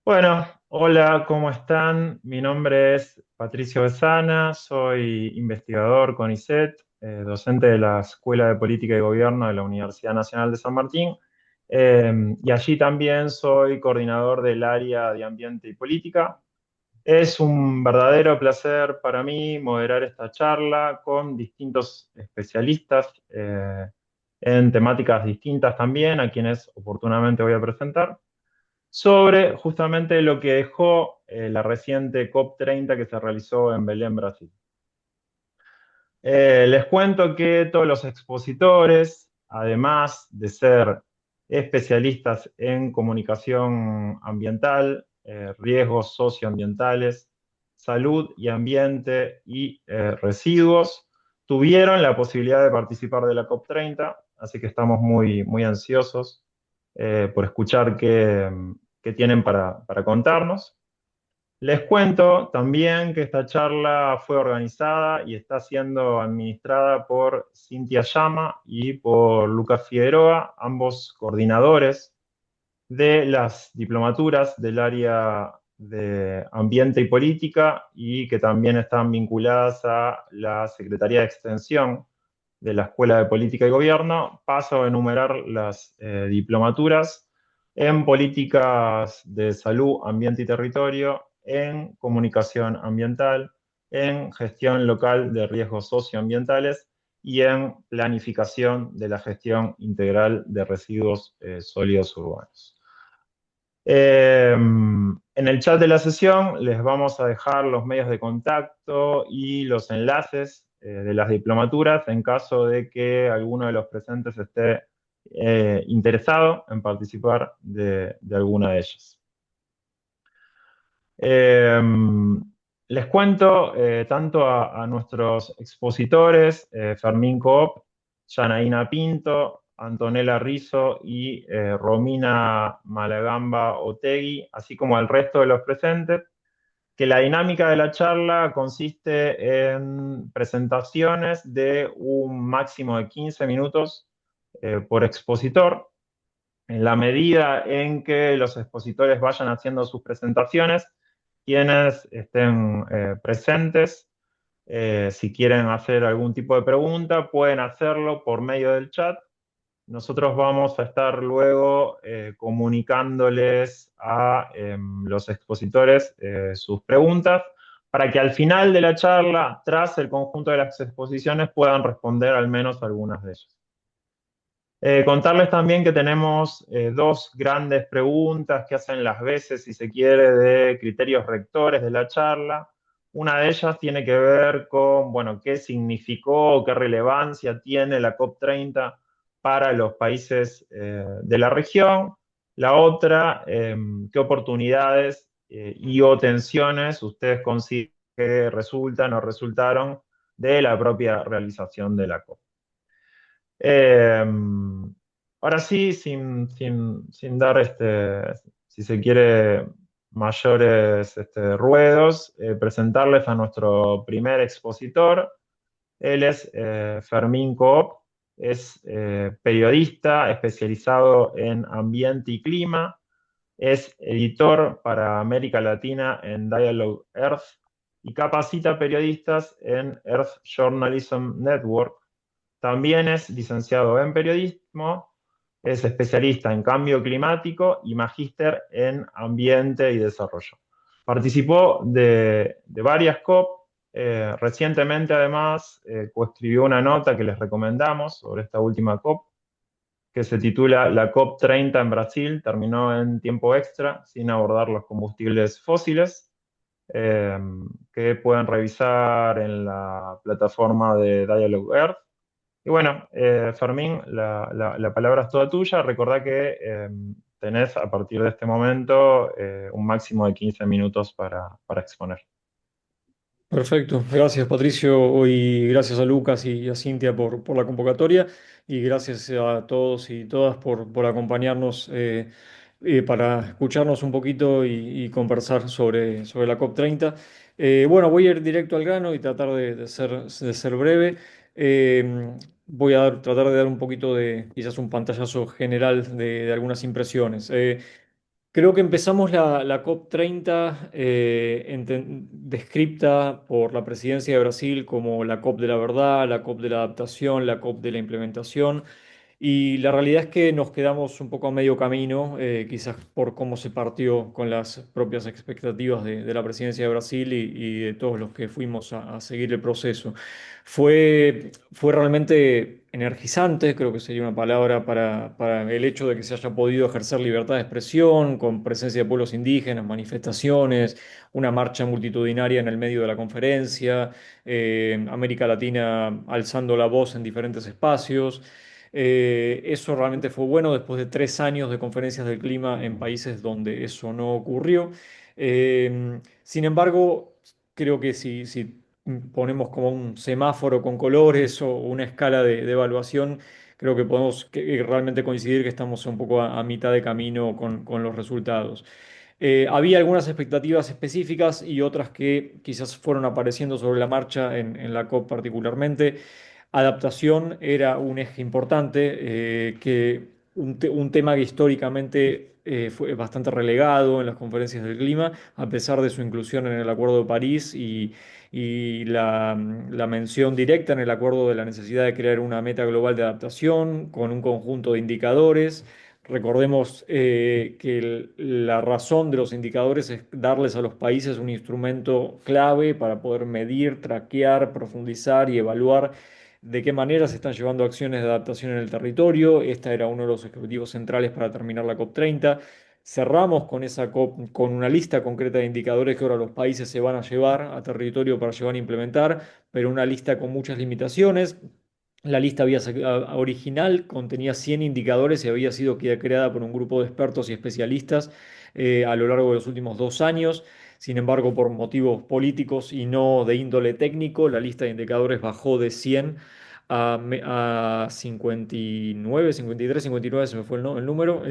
Bueno, hola, ¿cómo están? Mi nombre es Patricio Besana, soy investigador con ICET, docente de la Escuela de Política y Gobierno de la Universidad Nacional de San Martín, y allí también soy coordinador del área de Ambiente y Política. Es un verdadero placer para mí moderar esta charla con distintos especialistas en temáticas distintas también, a quienes oportunamente voy a presentar sobre justamente lo que dejó la reciente COP30 que se realizó en Belén, Brasil. Les cuento que todos los expositores, además de ser especialistas en comunicación ambiental, riesgos socioambientales, salud y ambiente y residuos, tuvieron la posibilidad de participar de la COP30, así que estamos muy ansiosos por escuchar qué tienen para contarnos. Les cuento también que esta charla fue organizada y está siendo administrada por Cintia Llama y por Lucas Figueroa, ambos coordinadores de las diplomaturas del área de Ambiente y Política y que también están vinculadas a la Secretaría de Extensión de la Escuela de Política y Gobierno. Paso a enumerar las diplomaturas en Políticas de Salud, Ambiente y Territorio, en Comunicación Ambiental, en Gestión Local de Riesgos Socioambientales y en Planificación de la Gestión Integral de Residuos Sólidos Urbanos. En el chat de la sesión les vamos a dejar los medios de contacto y los enlaces de las diplomaturas en caso de que alguno de los presentes esté interesado en participar de alguna de ellas. Eh, Les cuento tanto a nuestros expositores, Fermín Coop, Yanaína Pinto, Antonella Rizzo y Romina Malagamba Otegui, así como al resto de los presentes, que la dinámica de la charla consiste en presentaciones de un máximo de 15 minutos por expositor. En la medida en que los expositores vayan haciendo sus presentaciones, quienes estén presentes, si quieren hacer algún tipo de pregunta, pueden hacerlo por medio del chat. Nosotros vamos a estar luego comunicándoles a los expositores sus preguntas para que al final de la charla, tras el conjunto de las exposiciones, puedan responder al menos algunas de ellas. Contarles también que tenemos dos grandes preguntas que hacen las veces, si se quiere, de criterios rectores de la charla. Una de ellas tiene que ver con, bueno, qué significó, qué relevancia tiene la COP30 para los países de la región. La otra, qué oportunidades y o tensiones ustedes consideran que resultan o resultaron de la propia realización de la COP. Eh, Ahora sí, sin dar, si se quiere, mayores ruedos, presentarles a nuestro primer expositor. Él es Fermín Coop, es periodista especializado en ambiente y clima, es editor para América Latina en Dialogue Earth y capacita periodistas en Earth Journalism Network. También es licenciado en periodismo, es especialista en cambio climático y magíster en ambiente y desarrollo. Participó de varias COP. Recientemente, además, coescribió una nota que les recomendamos sobre esta última COP, que se titula La COP30 en Brasil terminó en tiempo extra sin abordar los combustibles fósiles, eh, que pueden revisar en la plataforma de Dialogue Earth. Y bueno, Fermín, la palabra es toda tuya. Recordá que tenés a partir de este momento un máximo de 15 minutos para exponer. Perfecto, gracias Patricio y gracias a Lucas y a Cintia por la convocatoria y gracias a todos y todas por acompañarnos para escucharnos un poquito y conversar sobre la COP30. Bueno, voy a ir directo al grano y tratar de ser breve. Voy a tratar de dar un poquito de quizás un pantallazo general de algunas impresiones. Creo que empezamos la COP30 descripta por la presidencia de Brasil como la COP de la verdad, la COP de la adaptación, la COP de la implementación. Y la realidad es que nos quedamos un poco a medio camino, quizás por cómo se partió con las propias expectativas de la presidencia de Brasil y de todos los que fuimos a seguir el proceso. Fue realmente energizante, creo que sería una palabra para el hecho de que se haya podido ejercer libertad de expresión, con presencia de pueblos indígenas, manifestaciones, una marcha multitudinaria en el medio de la conferencia, América Latina alzando la voz en diferentes espacios. Eso realmente fue bueno después de 3 años de conferencias del clima en países donde eso no ocurrió. Sin embargo, creo que si ponemos como un semáforo con colores o una escala de evaluación, creo que podemos realmente coincidir que estamos un poco a mitad de camino con los resultados. Había algunas expectativas específicas y otras que quizás fueron apareciendo sobre la marcha en la COP particularmente. Adaptación era un eje importante, que un tema que históricamente fue bastante relegado en las conferencias del clima, a pesar de su inclusión en el Acuerdo de París y la mención directa en el acuerdo de la necesidad de crear una meta global de adaptación con un conjunto de indicadores. Recordemos que la razón de los indicadores es darles a los países un instrumento clave para poder medir, traquear, profundizar y evaluar de qué manera se están llevando acciones de adaptación en el territorio. Este era uno de los objetivos centrales para terminar la COP30. Cerramos con esa COP con una lista concreta de indicadores que ahora los países se van a llevar a territorio para llevar a implementar, pero una lista con muchas limitaciones. La lista original contenía 100 indicadores y había sido creada por un grupo de expertos y especialistas a lo largo de los últimos 2 años. Sin embargo, por motivos políticos y no de índole técnico, la lista de indicadores bajó de 100 a 59, 53, 59, se me fue el número,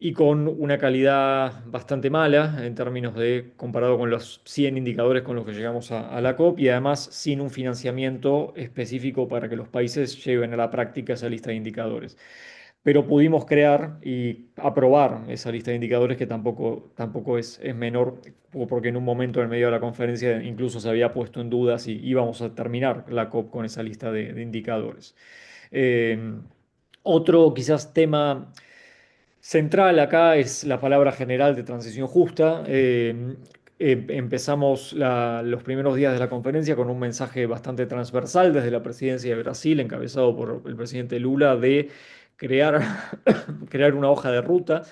y con una calidad bastante mala en términos de, comparado con los 100 indicadores con los que llegamos a la COP, y además sin un financiamiento específico para que los países lleven a la práctica esa lista de indicadores. Pero pudimos crear y aprobar esa lista de indicadores que tampoco es menor, porque en un momento en medio de la conferencia incluso se había puesto en duda si íbamos a terminar la COP con esa lista de indicadores. Eh, Otro quizás tema central acá es la palabra general de transición justa. Empezamos los primeros días de la conferencia con un mensaje bastante transversal desde la presidencia de Brasil, encabezado por el presidente Lula, de crear, crear una hoja de ruta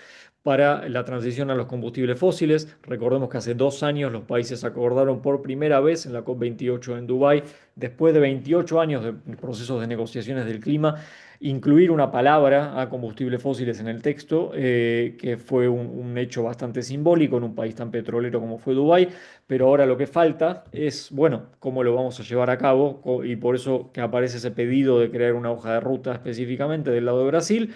para la transición a los combustibles fósiles. Recordemos que hace 2 años los países acordaron por primera vez en la COP28 en Dubái, después de 28 años de procesos de negociaciones del clima, incluir una palabra a combustibles fósiles en el texto, que fue un hecho bastante simbólico en un país tan petrolero como fue Dubái, pero ahora lo que falta es, bueno, cómo lo vamos a llevar a cabo, y por eso que aparece ese pedido de crear una hoja de ruta específicamente del lado de Brasil.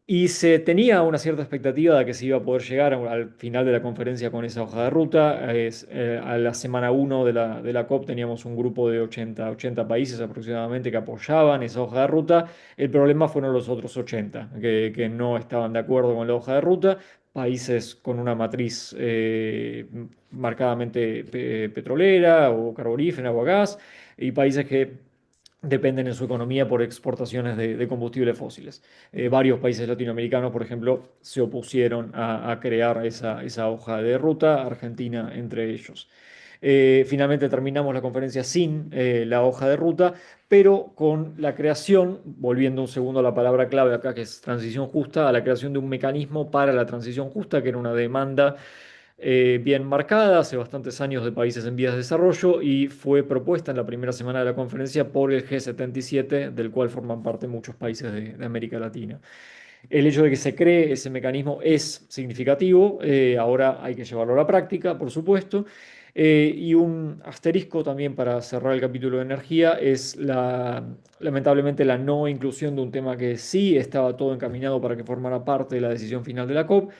Y se tenía una cierta expectativa de que se iba a poder llegar al final de la conferencia con esa hoja de ruta. A la semana 1 de la COP teníamos un grupo de 80 países aproximadamente que apoyaban esa hoja de ruta. El problema fueron los otros 80 que no estaban de acuerdo con la hoja de ruta. Países con una matriz marcadamente petrolera o carbonífera o a gas, y países que dependen en su economía por exportaciones de combustibles fósiles. Varios países latinoamericanos, por ejemplo, se opusieron a crear esa hoja de ruta, Argentina entre ellos. Finalmente terminamos la conferencia sin la hoja de ruta, pero con la creación, volviendo un segundo a la palabra clave acá, que es transición justa, a la creación de un mecanismo para la transición justa, que era una demanda bien marcada hace bastantes años de países en vías de desarrollo, y fue propuesta en la primera semana de la conferencia por el G77, del cual forman parte muchos países de América Latina. El hecho de que se cree ese mecanismo es significativo. Ahora hay que llevarlo a la práctica, por supuesto. Y un asterisco también para cerrar el capítulo de energía es lamentablemente la no inclusión de un tema que sí estaba todo encaminado para que formara parte de la decisión final de la COP,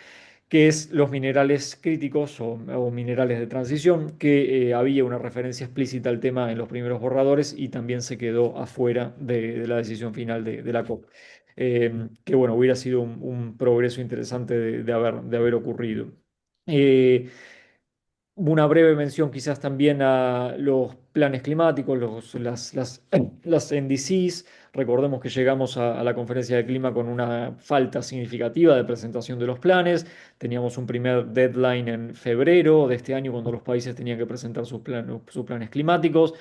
que es los minerales críticos o minerales de transición, que había una referencia explícita al tema en los primeros borradores y también se quedó afuera de la decisión final de la COP. que bueno, hubiera sido un progreso interesante de haber ocurrido. Eh, una breve mención quizás también a los planes climáticos, las NDCs. Recordemos que llegamos a la conferencia de clima con una falta significativa de presentación de los planes. Teníamos un primer deadline en febrero de este año cuando los países tenían que presentar sus planes climáticos.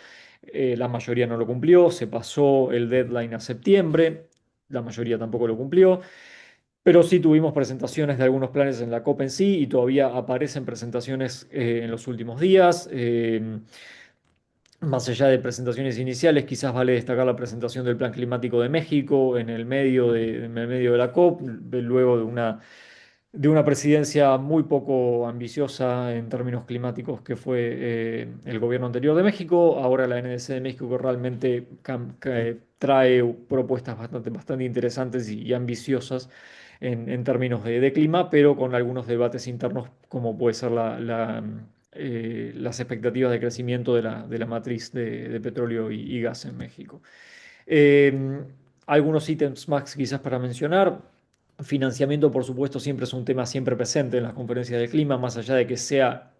La mayoría no lo cumplió, se pasó el deadline a septiembre, la mayoría tampoco lo cumplió. Pero sí tuvimos presentaciones de algunos planes en la COP en sí y todavía aparecen presentaciones en los últimos días. Más allá de presentaciones iniciales, quizás vale destacar la presentación del Plan Climático de México en el medio de la COP, luego de una presidencia muy poco ambiciosa en términos climáticos que fue el gobierno anterior de México. Ahora la NDC de México que realmente trae propuestas bastante interesantes y ambiciosas en términos de clima, pero con algunos debates internos como puede ser las expectativas de crecimiento de la matriz de petróleo y gas en México. Eh, algunos ítems más quizás para mencionar. Financiamiento, por supuesto, siempre es un tema siempre presente en las conferencias de clima, más allá de que sea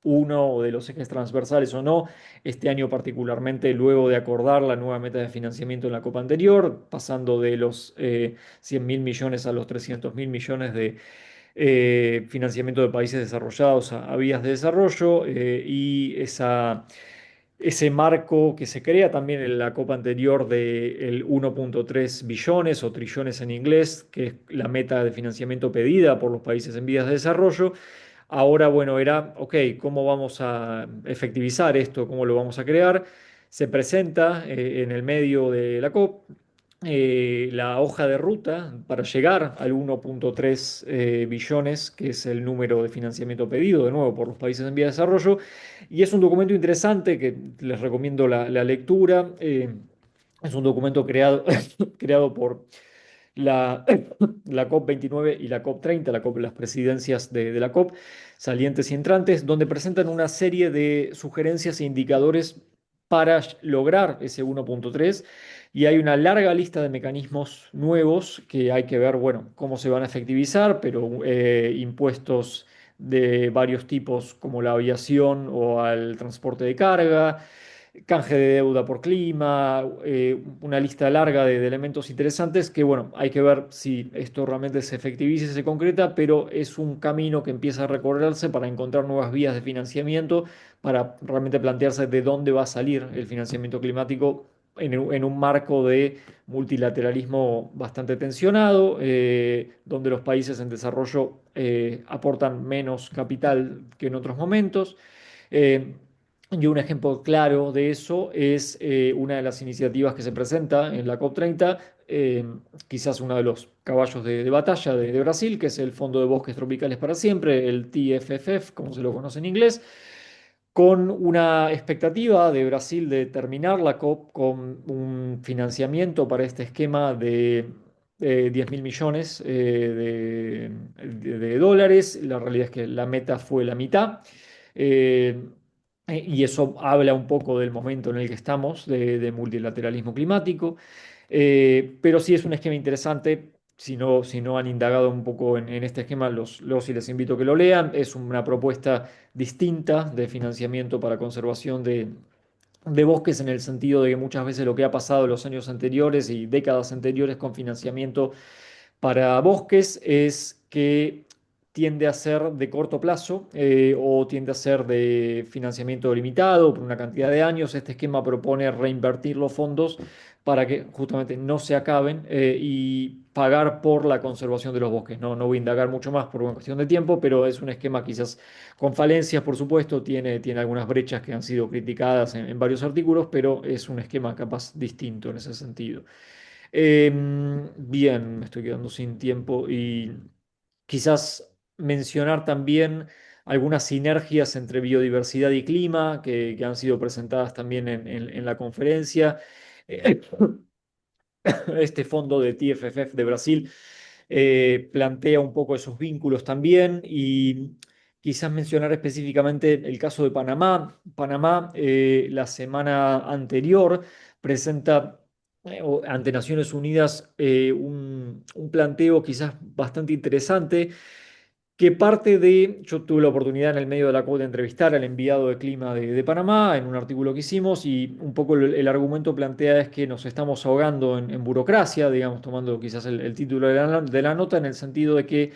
uno de los ejes transversales o no. Este año particularmente, luego de acordar la nueva meta de financiamiento en la COP anterior, pasando de los 100.000 millones a los 300.000 millones de financiamiento de países desarrollados a vías de desarrollo, y ese marco que se crea también en la copa anterior del 1,3 billones o trillones en inglés, que es la meta de financiamiento pedida por los países en vías de desarrollo. Ahora, bueno, era, ok, ¿cómo vamos a efectivizar esto? ¿Cómo lo vamos a crear? Se presenta en el medio de la COP la hoja de ruta para llegar al 1,3 billones, que es el número de financiamiento pedido, de nuevo, por los países en vía de desarrollo. Y es un documento interesante que les recomiendo la lectura. Es un documento creado, creado por la, la COP29 y la COP30, las presidencias de la COP, salientes y entrantes, donde presentan una serie de sugerencias e indicadores para lograr ese 1,3, y hay una larga lista de mecanismos nuevos que hay que ver, bueno, cómo se van a efectivizar, pero impuestos de varios tipos como la aviación o al transporte de carga, canje de deuda por clima, una lista larga de elementos interesantes que, bueno, hay que ver si esto realmente se efectiviza y se concreta, pero es un camino que empieza a recorrerse para encontrar nuevas vías de financiamiento, para realmente plantearse de dónde va a salir el financiamiento climático en un marco de multilateralismo bastante tensionado, donde los países en desarrollo aportan menos capital que en otros momentos. Eh, y un ejemplo claro de eso es una de las iniciativas que se presenta en la COP30, quizás uno de los caballos de batalla de Brasil, que es el Fondo de Bosques Tropicales para Siempre, el TFFF, como se lo conoce en inglés, con una expectativa de Brasil de terminar la COP con un financiamiento para este esquema de 10.000 millones de dólares. La realidad es que la meta fue la mitad. Eh, y eso habla un poco del momento en el que estamos de multilateralismo climático. Pero sí es un esquema interesante. Si no han indagado un poco en este esquema, los y les invito a que lo lean. Es una propuesta distinta de financiamiento para conservación de bosques, en el sentido de que muchas veces lo que ha pasado en los años anteriores y décadas anteriores con financiamiento para bosques es que tiende a ser de corto plazo, o tiende a ser de financiamiento limitado por una cantidad de años. Este esquema propone reinvertir los fondos para que justamente no se acaben, y pagar por la conservación de los bosques. No voy a indagar mucho más por una cuestión de tiempo, pero es un esquema quizás con falencias, por supuesto, tiene algunas brechas que han sido criticadas en varios artículos, pero es un esquema capaz distinto en ese sentido. Bien, me estoy quedando sin tiempo y quizás mencionar también algunas sinergias entre biodiversidad y clima que han sido presentadas también en la conferencia. Eh, Este fondo de TFFF de Brasil plantea un poco esos vínculos también, y quizás mencionar específicamente el caso de Panamá. Panamá, la semana anterior presenta o ante Naciones Unidas un planteo quizás bastante interesante que parte de, yo tuve la oportunidad en el medio de la COP de entrevistar al enviado de clima de Panamá en un artículo que hicimos y un poco el argumento plantea es que nos estamos ahogando en burocracia, digamos, tomando quizás el título de la nota en el sentido de que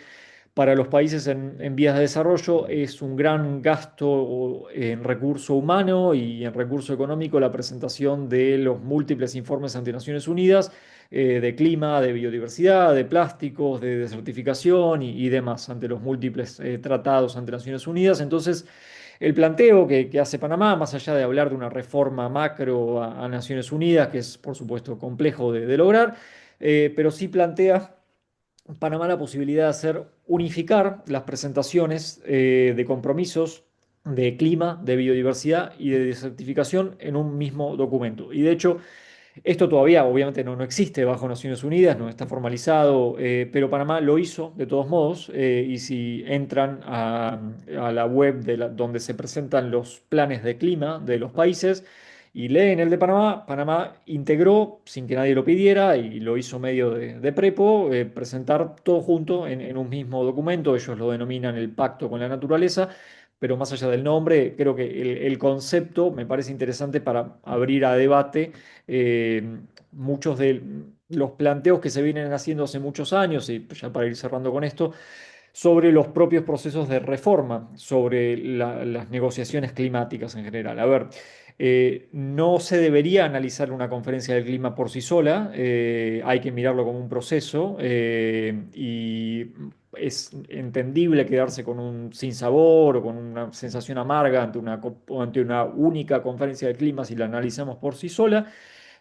para los países en vías de desarrollo es un gran gasto en recurso humano y en recurso económico la presentación de los múltiples informes ante Naciones Unidas de clima, de biodiversidad, de plásticos, de desertificación y demás ante los múltiples tratados ante Naciones Unidas. Entonces, el planteo que hace Panamá, más allá de hablar de una reforma macro a Naciones Unidas, que es por supuesto complejo de lograr, pero sí plantea Panamá la posibilidad de hacer unificar las presentaciones de compromisos de clima, de biodiversidad y de desertificación en un mismo documento. Y de hecho, esto todavía obviamente no existe bajo Naciones Unidas, no está formalizado, pero Panamá lo hizo de todos modos. Y si entran a la web donde se presentan los planes de clima de los países y leen el de Panamá, Panamá integró, sin que nadie lo pidiera, y lo hizo medio de prepo, presentar todo junto en un mismo documento. Ellos lo denominan el Pacto con la Naturaleza. Pero más allá del nombre, creo que el concepto me parece interesante para abrir a debate muchos de los planteos que se vienen haciendo hace muchos años, y ya para ir cerrando con esto, sobre los propios procesos de reforma, sobre las negociaciones climáticas en general. A ver, no se debería analizar una conferencia del clima por sí sola, hay que mirarlo como un proceso y es entendible quedarse con un sinsabor o con una sensación amarga ante una única conferencia de clima si la analizamos por sí sola.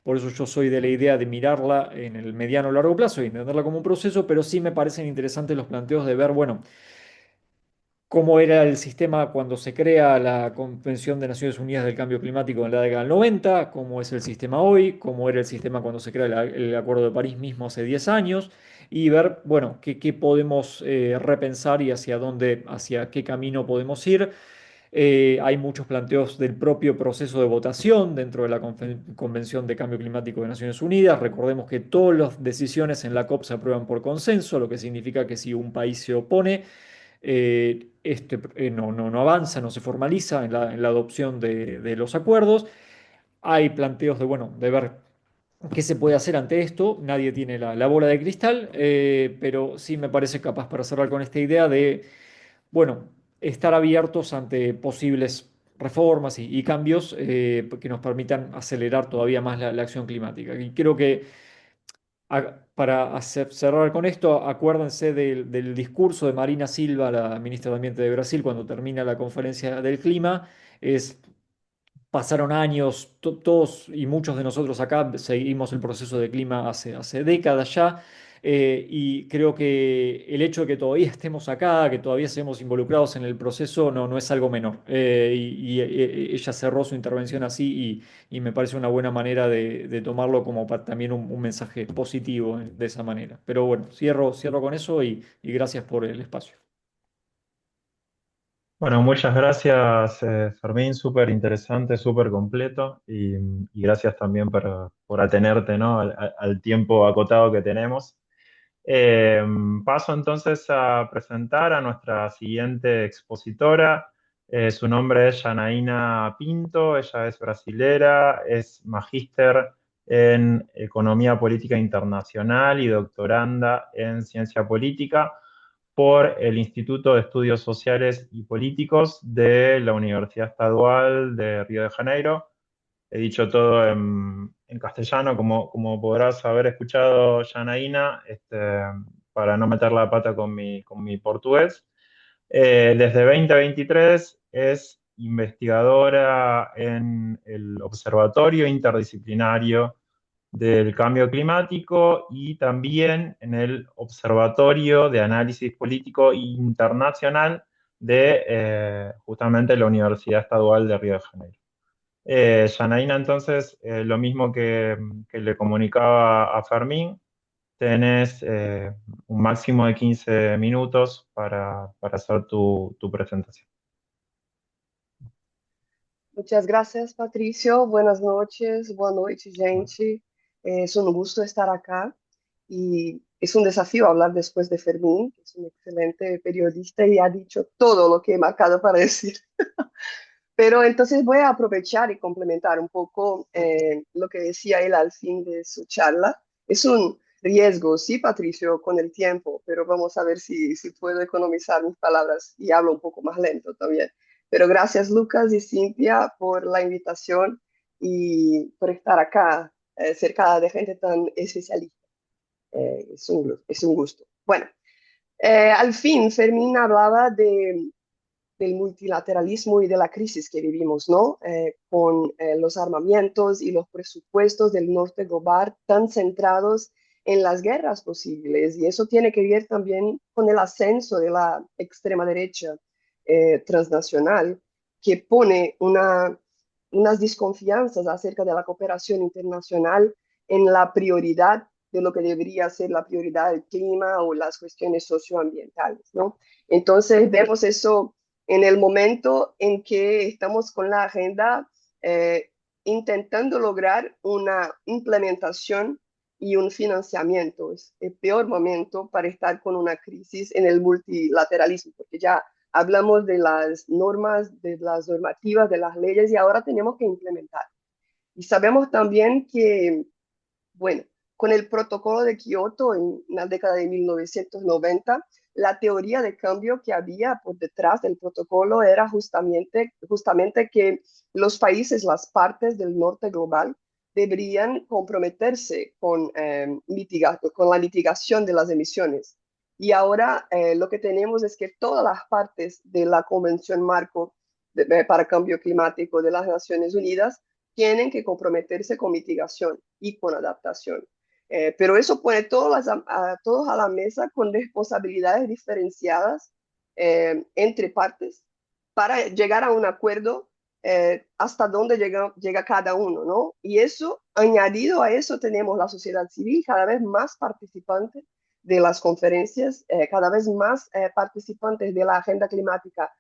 Por eso yo soy de la idea de mirarla en el mediano o largo plazo y entenderla como un proceso, pero sí me parecen interesantes los planteos de ver, bueno, cómo era el sistema cuando se crea la Convención de Naciones Unidas del Cambio Climático en la década del 90, cómo es el sistema hoy, cómo era el sistema cuando se crea el Acuerdo de París mismo hace 10 años, y ver, bueno, qué podemos repensar y hacia dónde, hacia qué camino podemos ir. Hay muchos planteos del propio proceso de votación dentro de la Convención de Cambio Climático de Naciones Unidas. Recordemos que todas las decisiones en la COP se aprueban por consenso, lo que significa que si un país se opone, no avanza, no se formaliza en la adopción de los acuerdos. Hay planteos de, bueno, de ver qué se puede hacer ante esto. Nadie tiene la bola de cristal, pero sí me parece capaz para cerrar con esta idea de bueno, estar abiertos ante posibles reformas y cambios que nos permitan acelerar todavía más la acción climática. Y creo que cerrar con esto, acuérdense del discurso de Marina Silva, la ministra de Ambiente de Brasil, cuando termina la conferencia del clima. Es Pasaron años, todos y muchos de nosotros acá seguimos el proceso de clima hace décadas ya, y creo que el hecho de que todavía estemos acá, que todavía seamos involucrados en el proceso, no es algo menor. Ella cerró su intervención así y me parece una buena manera de tomarlo como también un mensaje positivo de esa manera. Pero bueno, cierro con eso y gracias por el espacio. Bueno, muchas gracias, Fermín, súper interesante, súper completo y gracias también por atenerte, ¿no? al tiempo acotado que tenemos. Eh, Paso entonces a presentar a nuestra siguiente expositora. Su nombre es Janaína Pinto, ella es brasilera, es magíster en Economía Política Internacional y doctoranda en Ciencia Política por el Instituto de Estudios Sociales y Políticos de la Universidad Estadual de Río de Janeiro. He dicho todo en castellano, como podrás haber escuchado, Janaína, para no meter la pata con mi portugués. Desde 2023 es investigadora en el Observatorio Interdisciplinario del Cambio Climático y también en el Observatorio de Análisis Político Internacional de justamente la Universidad Estadual de Río de Janeiro. Janaína, entonces, lo mismo que le comunicaba a Fermín, tenés un máximo de 15 minutos para hacer tu presentación. Muchas gracias, Patricio. Buenas noches, boa noite, gente. Es un gusto estar acá y es un desafío hablar después de Fermín, que es un excelente periodista y ha dicho todo lo que he marcado para decir. Pero entonces voy a aprovechar y complementar un poco lo que decía él al fin de su charla. Es un riesgo, sí, Patricio, con el tiempo, pero vamos a ver si puedo economizar mis palabras y hablo un poco más lento también. Pero gracias, Lucas y Cintia, por la invitación y por estar acá cerca de gente tan especialista. Es un gusto. Bueno, al fin, Fermín hablaba del multilateralismo y de la crisis que vivimos, ¿no? Con los armamentos y los presupuestos del norte global tan centrados en las guerras posibles. Y eso tiene que ver también con el ascenso de la extrema derecha transnacional, que pone unas desconfianzas acerca de la cooperación internacional en la prioridad de lo que debería ser la prioridad del clima o las cuestiones socioambientales, ¿no? Entonces vemos eso en el momento en que estamos con la agenda intentando lograr una implementación y un financiamiento. Es el peor momento para estar con una crisis en el multilateralismo, porque ya hablamos de las normas, de las normativas, de las leyes y ahora tenemos que implementar. Y sabemos también que, bueno, con el protocolo de Kioto en la década de 1990, la teoría de cambio que había por detrás del protocolo era justamente que los países, las partes del norte global, deberían comprometerse con la mitigación de las emisiones. Y ahora lo que tenemos es que todas las partes de la Convención Marco para Cambio Climático de las Naciones Unidas tienen que comprometerse con mitigación y con adaptación. Pero eso pone todos a la mesa con responsabilidades diferenciadas entre partes para llegar a un acuerdo hasta dónde llega cada uno, ¿no? Y eso, añadido a eso, tenemos la sociedad civil cada vez más participante de las conferencias, cada vez más participantes de la agenda climática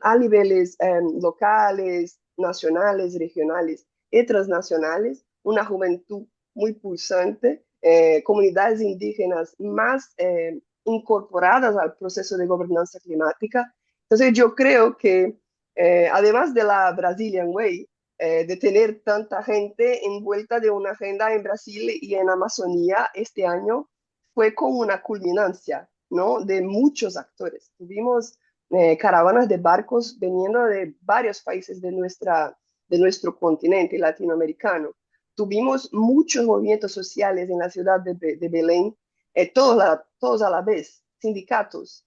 a niveles locales, nacionales, regionales y transnacionales, una juventud muy pulsante, comunidades indígenas más incorporadas al proceso de gobernanza climática. Entonces yo creo que además de la Brazilian Way, de tener tanta gente envuelta de una agenda en Brasil y en Amazonía este año, fue como una culminancia, ¿no? De muchos actores. Tuvimos caravanas de barcos viniendo de varios países de nuestro continente latinoamericano. Tuvimos muchos movimientos sociales en la ciudad de Belén, todos a la vez, sindicatos,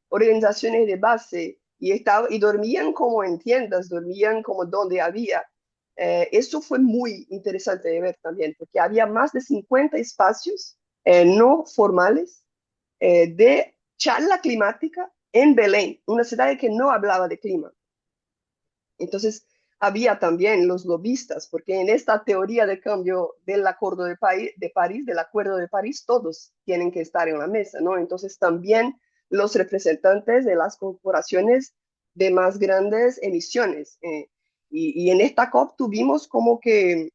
organizaciones de base, y dormían como en tiendas, dormían como donde había. Eso fue muy interesante de ver también, porque había más de 50 espacios no formales de charla climática en Belén, una ciudad que no hablaba de clima. Entonces, había también los lobistas, porque en esta teoría de cambio del Acuerdo de París, del Acuerdo de París, todos tienen que estar en la mesa, ¿no? Entonces, también los representantes de las corporaciones de más grandes emisiones. Y en esta COP tuvimos como que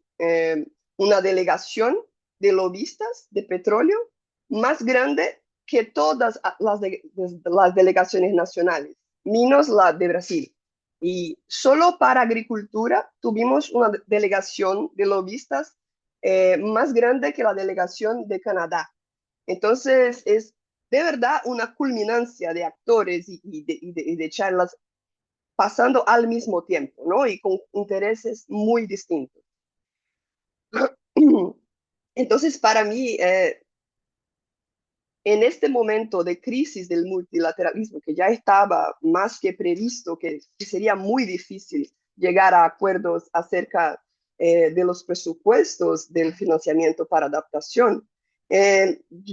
una delegación de lobistas de petróleo más grande que todas las delegaciones nacionales, menos la de Brasil. Y solo para agricultura tuvimos una delegación de lobistas más grande que la delegación de Canadá. Entonces, es de verdad una culminancia de actores y de charlas pasando al mismo tiempo, ¿no? Y con intereses muy distintos. Entonces, para mí, en este momento de crisis del multilateralismo, que ya estaba más que previsto, que sería muy difícil llegar a acuerdos acerca de los presupuestos del financiamiento para adaptación,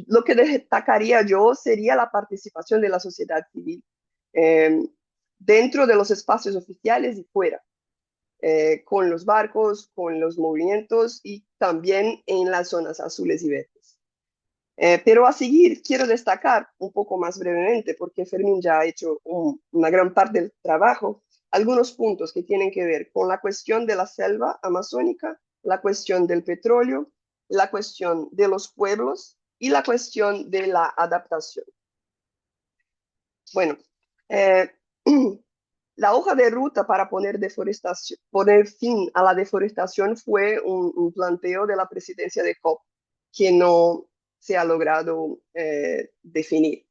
lo que destacaría yo sería la participación de la sociedad civil eh, dentro de los espacios oficiales y fuera, con los barcos, con los movimientos y también en las zonas azules y verdes. Pero a seguir, quiero destacar un poco más brevemente, porque Fermín ya ha hecho una gran parte del trabajo, algunos puntos que tienen que ver con la cuestión de la selva amazónica, la cuestión del petróleo, la cuestión de los pueblos y la cuestión de la adaptación. Bueno, eh, la hoja de ruta para poner fin a la deforestación fue un planteo de la presidencia de COP que no se ha logrado definir.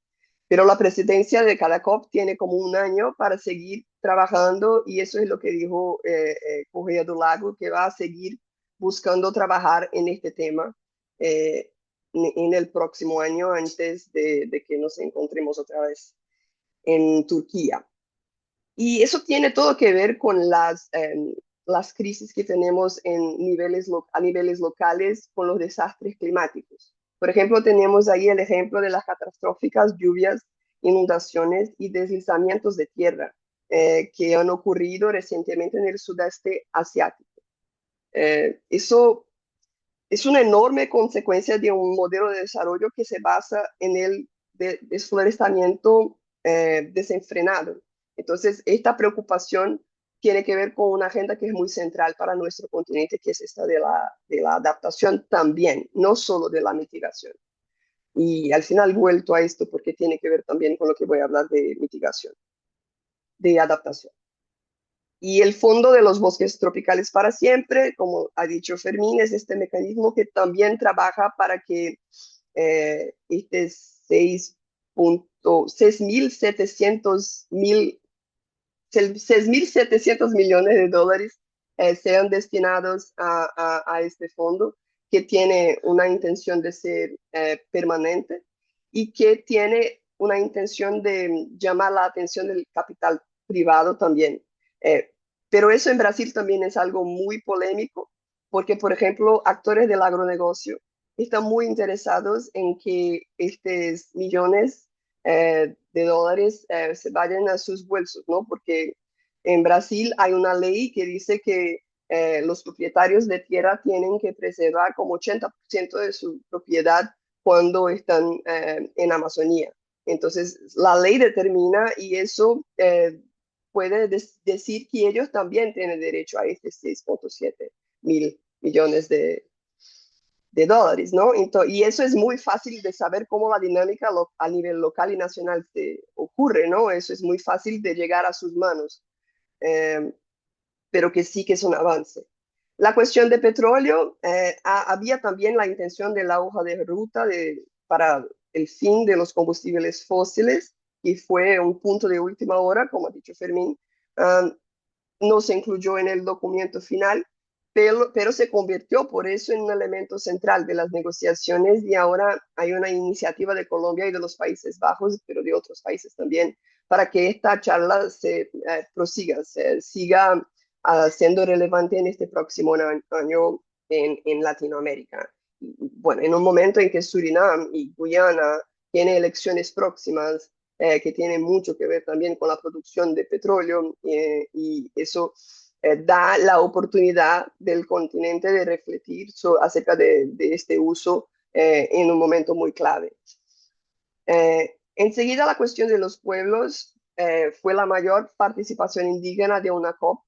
Pero la presidencia de cada COP tiene como un año para seguir trabajando y eso es lo que dijo Correa do Lago, que va a seguir buscando trabajar en este tema en el próximo año antes de que nos encontremos otra vez en Turquía. Y eso tiene todo que ver con las crisis que tenemos a niveles locales con los desastres climáticos. Por ejemplo, tenemos ahí el ejemplo de las catastróficas lluvias, inundaciones y deslizamientos de tierra que han ocurrido recientemente en el sudeste asiático. Eso es una enorme consecuencia de un modelo de desarrollo que se basa en el desflorestamiento desenfrenado. Entonces, esta preocupación tiene que ver con una agenda que es muy central para nuestro continente, que es esta de la adaptación también, no solo de la mitigación. Y al final vuelto a esto porque tiene que ver también con lo que voy a hablar de mitigación, de adaptación. Y el Fondo de los Bosques Tropicales para Siempre, como ha dicho Fermín, es este mecanismo que también trabaja para que este 6.700 millones de dólares sean destinados a este fondo, que tiene una intención de ser permanente y que tiene una intención de llamar la atención del capital privado también. Pero eso en Brasil también es algo muy polémico, porque, por ejemplo, actores del agronegocio están muy interesados en que estos millones de dólares se vayan a sus bolsos, ¿no? Porque en Brasil hay una ley que dice que los propietarios de tierra tienen que preservar como 80% de su propiedad cuando están en Amazonía. Entonces, la ley determina y eso puede decir que ellos también tienen derecho a este 6.7 mil millones de dólares, ¿no? Entonces, y eso es muy fácil de saber cómo la dinámica a nivel local y nacional se ocurre, ¿no? Eso es muy fácil de llegar a sus manos, pero que sí que es un avance. La cuestión de petróleo, había también la intención de la hoja de ruta para el fin de los combustibles fósiles, y fue un punto de última hora, como ha dicho Fermín. No se incluyó en el documento final, pero se convirtió por eso en un elemento central de las negociaciones y ahora hay una iniciativa de Colombia y de los Países Bajos, pero de otros países también, para que esta charla se prosiga, se siga siendo relevante en este próximo año en Latinoamérica. Bueno, en un momento en que Surinam y Guyana tienen elecciones próximas, que tiene mucho que ver también con la producción de petróleo, y eso da la oportunidad del continente de refletir acerca de este uso en un momento muy clave. Enseguida, la cuestión de los pueblos fue la mayor participación indígena de una COP.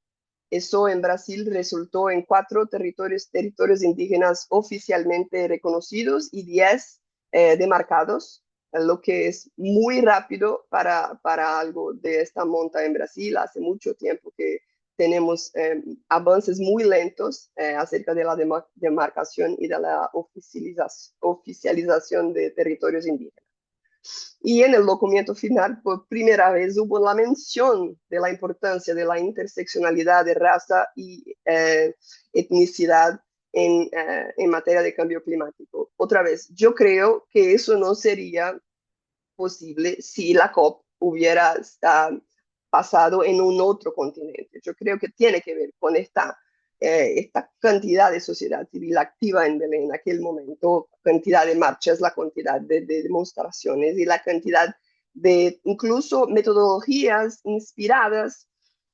Eso en Brasil resultó en 4 territorios indígenas oficialmente reconocidos y 10 demarcados, lo que es muy rápido para algo de esta monta en Brasil. Hace mucho tiempo que tenemos avances muy lentos acerca de la demarcación y de la oficialización de territorios indígenas. Y en el documento final, por primera vez, hubo la mención de la importancia de la interseccionalidad de raza y etnicidad en materia de cambio climático. Otra vez, yo creo que eso no sería posible si la COP hubiera pasado en un otro continente. Yo creo que tiene que ver con esta cantidad de sociedad civil activa en Belén en aquel momento, cantidad de marchas, la cantidad de demostraciones y la cantidad de incluso metodologías inspiradas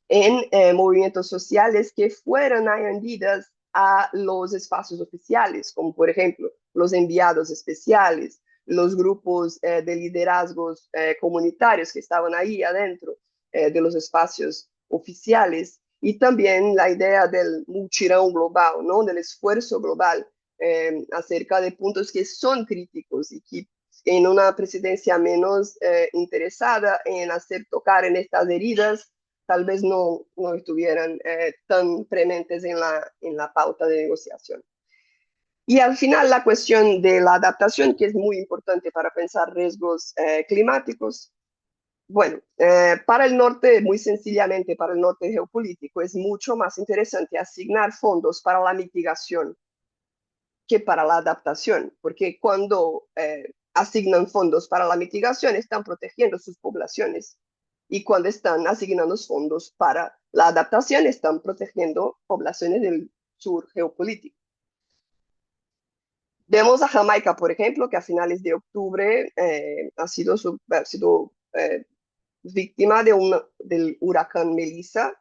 en movimientos sociales que fueran añadidas a los espacios oficiales, como por ejemplo los enviados especiales, los grupos de liderazgos comunitarios que estaban ahí adentro de los espacios oficiales, y también la idea del mutirão global, ¿no? Del esfuerzo global acerca de puntos que son críticos y que en una presidencia menos interesada en hacer tocar en estas heridas, tal vez no estuvieran tan prementes en la pauta de negociación. Y al final la cuestión de la adaptación, que es muy importante para pensar riesgos climáticos. Bueno, para el norte, muy sencillamente, para el norte geopolítico, es mucho más interesante asignar fondos para la mitigación que para la adaptación, porque cuando asignan fondos para la mitigación están protegiendo sus poblaciones y cuando están asignando fondos para la adaptación están protegiendo poblaciones del sur geopolítico. Vemos a Jamaica, por ejemplo, que a finales de octubre ha sido víctima del huracán Melissa,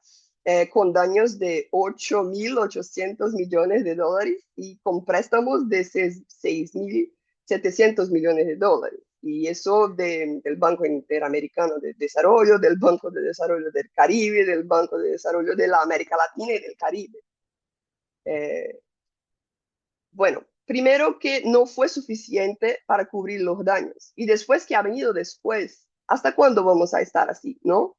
con daños de 8.800 millones de dólares y con préstamos de 6.700 millones de dólares. Y eso del Banco Interamericano de Desarrollo, del Banco de Desarrollo del Caribe, del Banco de Desarrollo de la América Latina y del Caribe. Bueno, primero que no fue suficiente para cubrir los daños y después que ha venido después, ¿hasta cuándo vamos a estar así, no?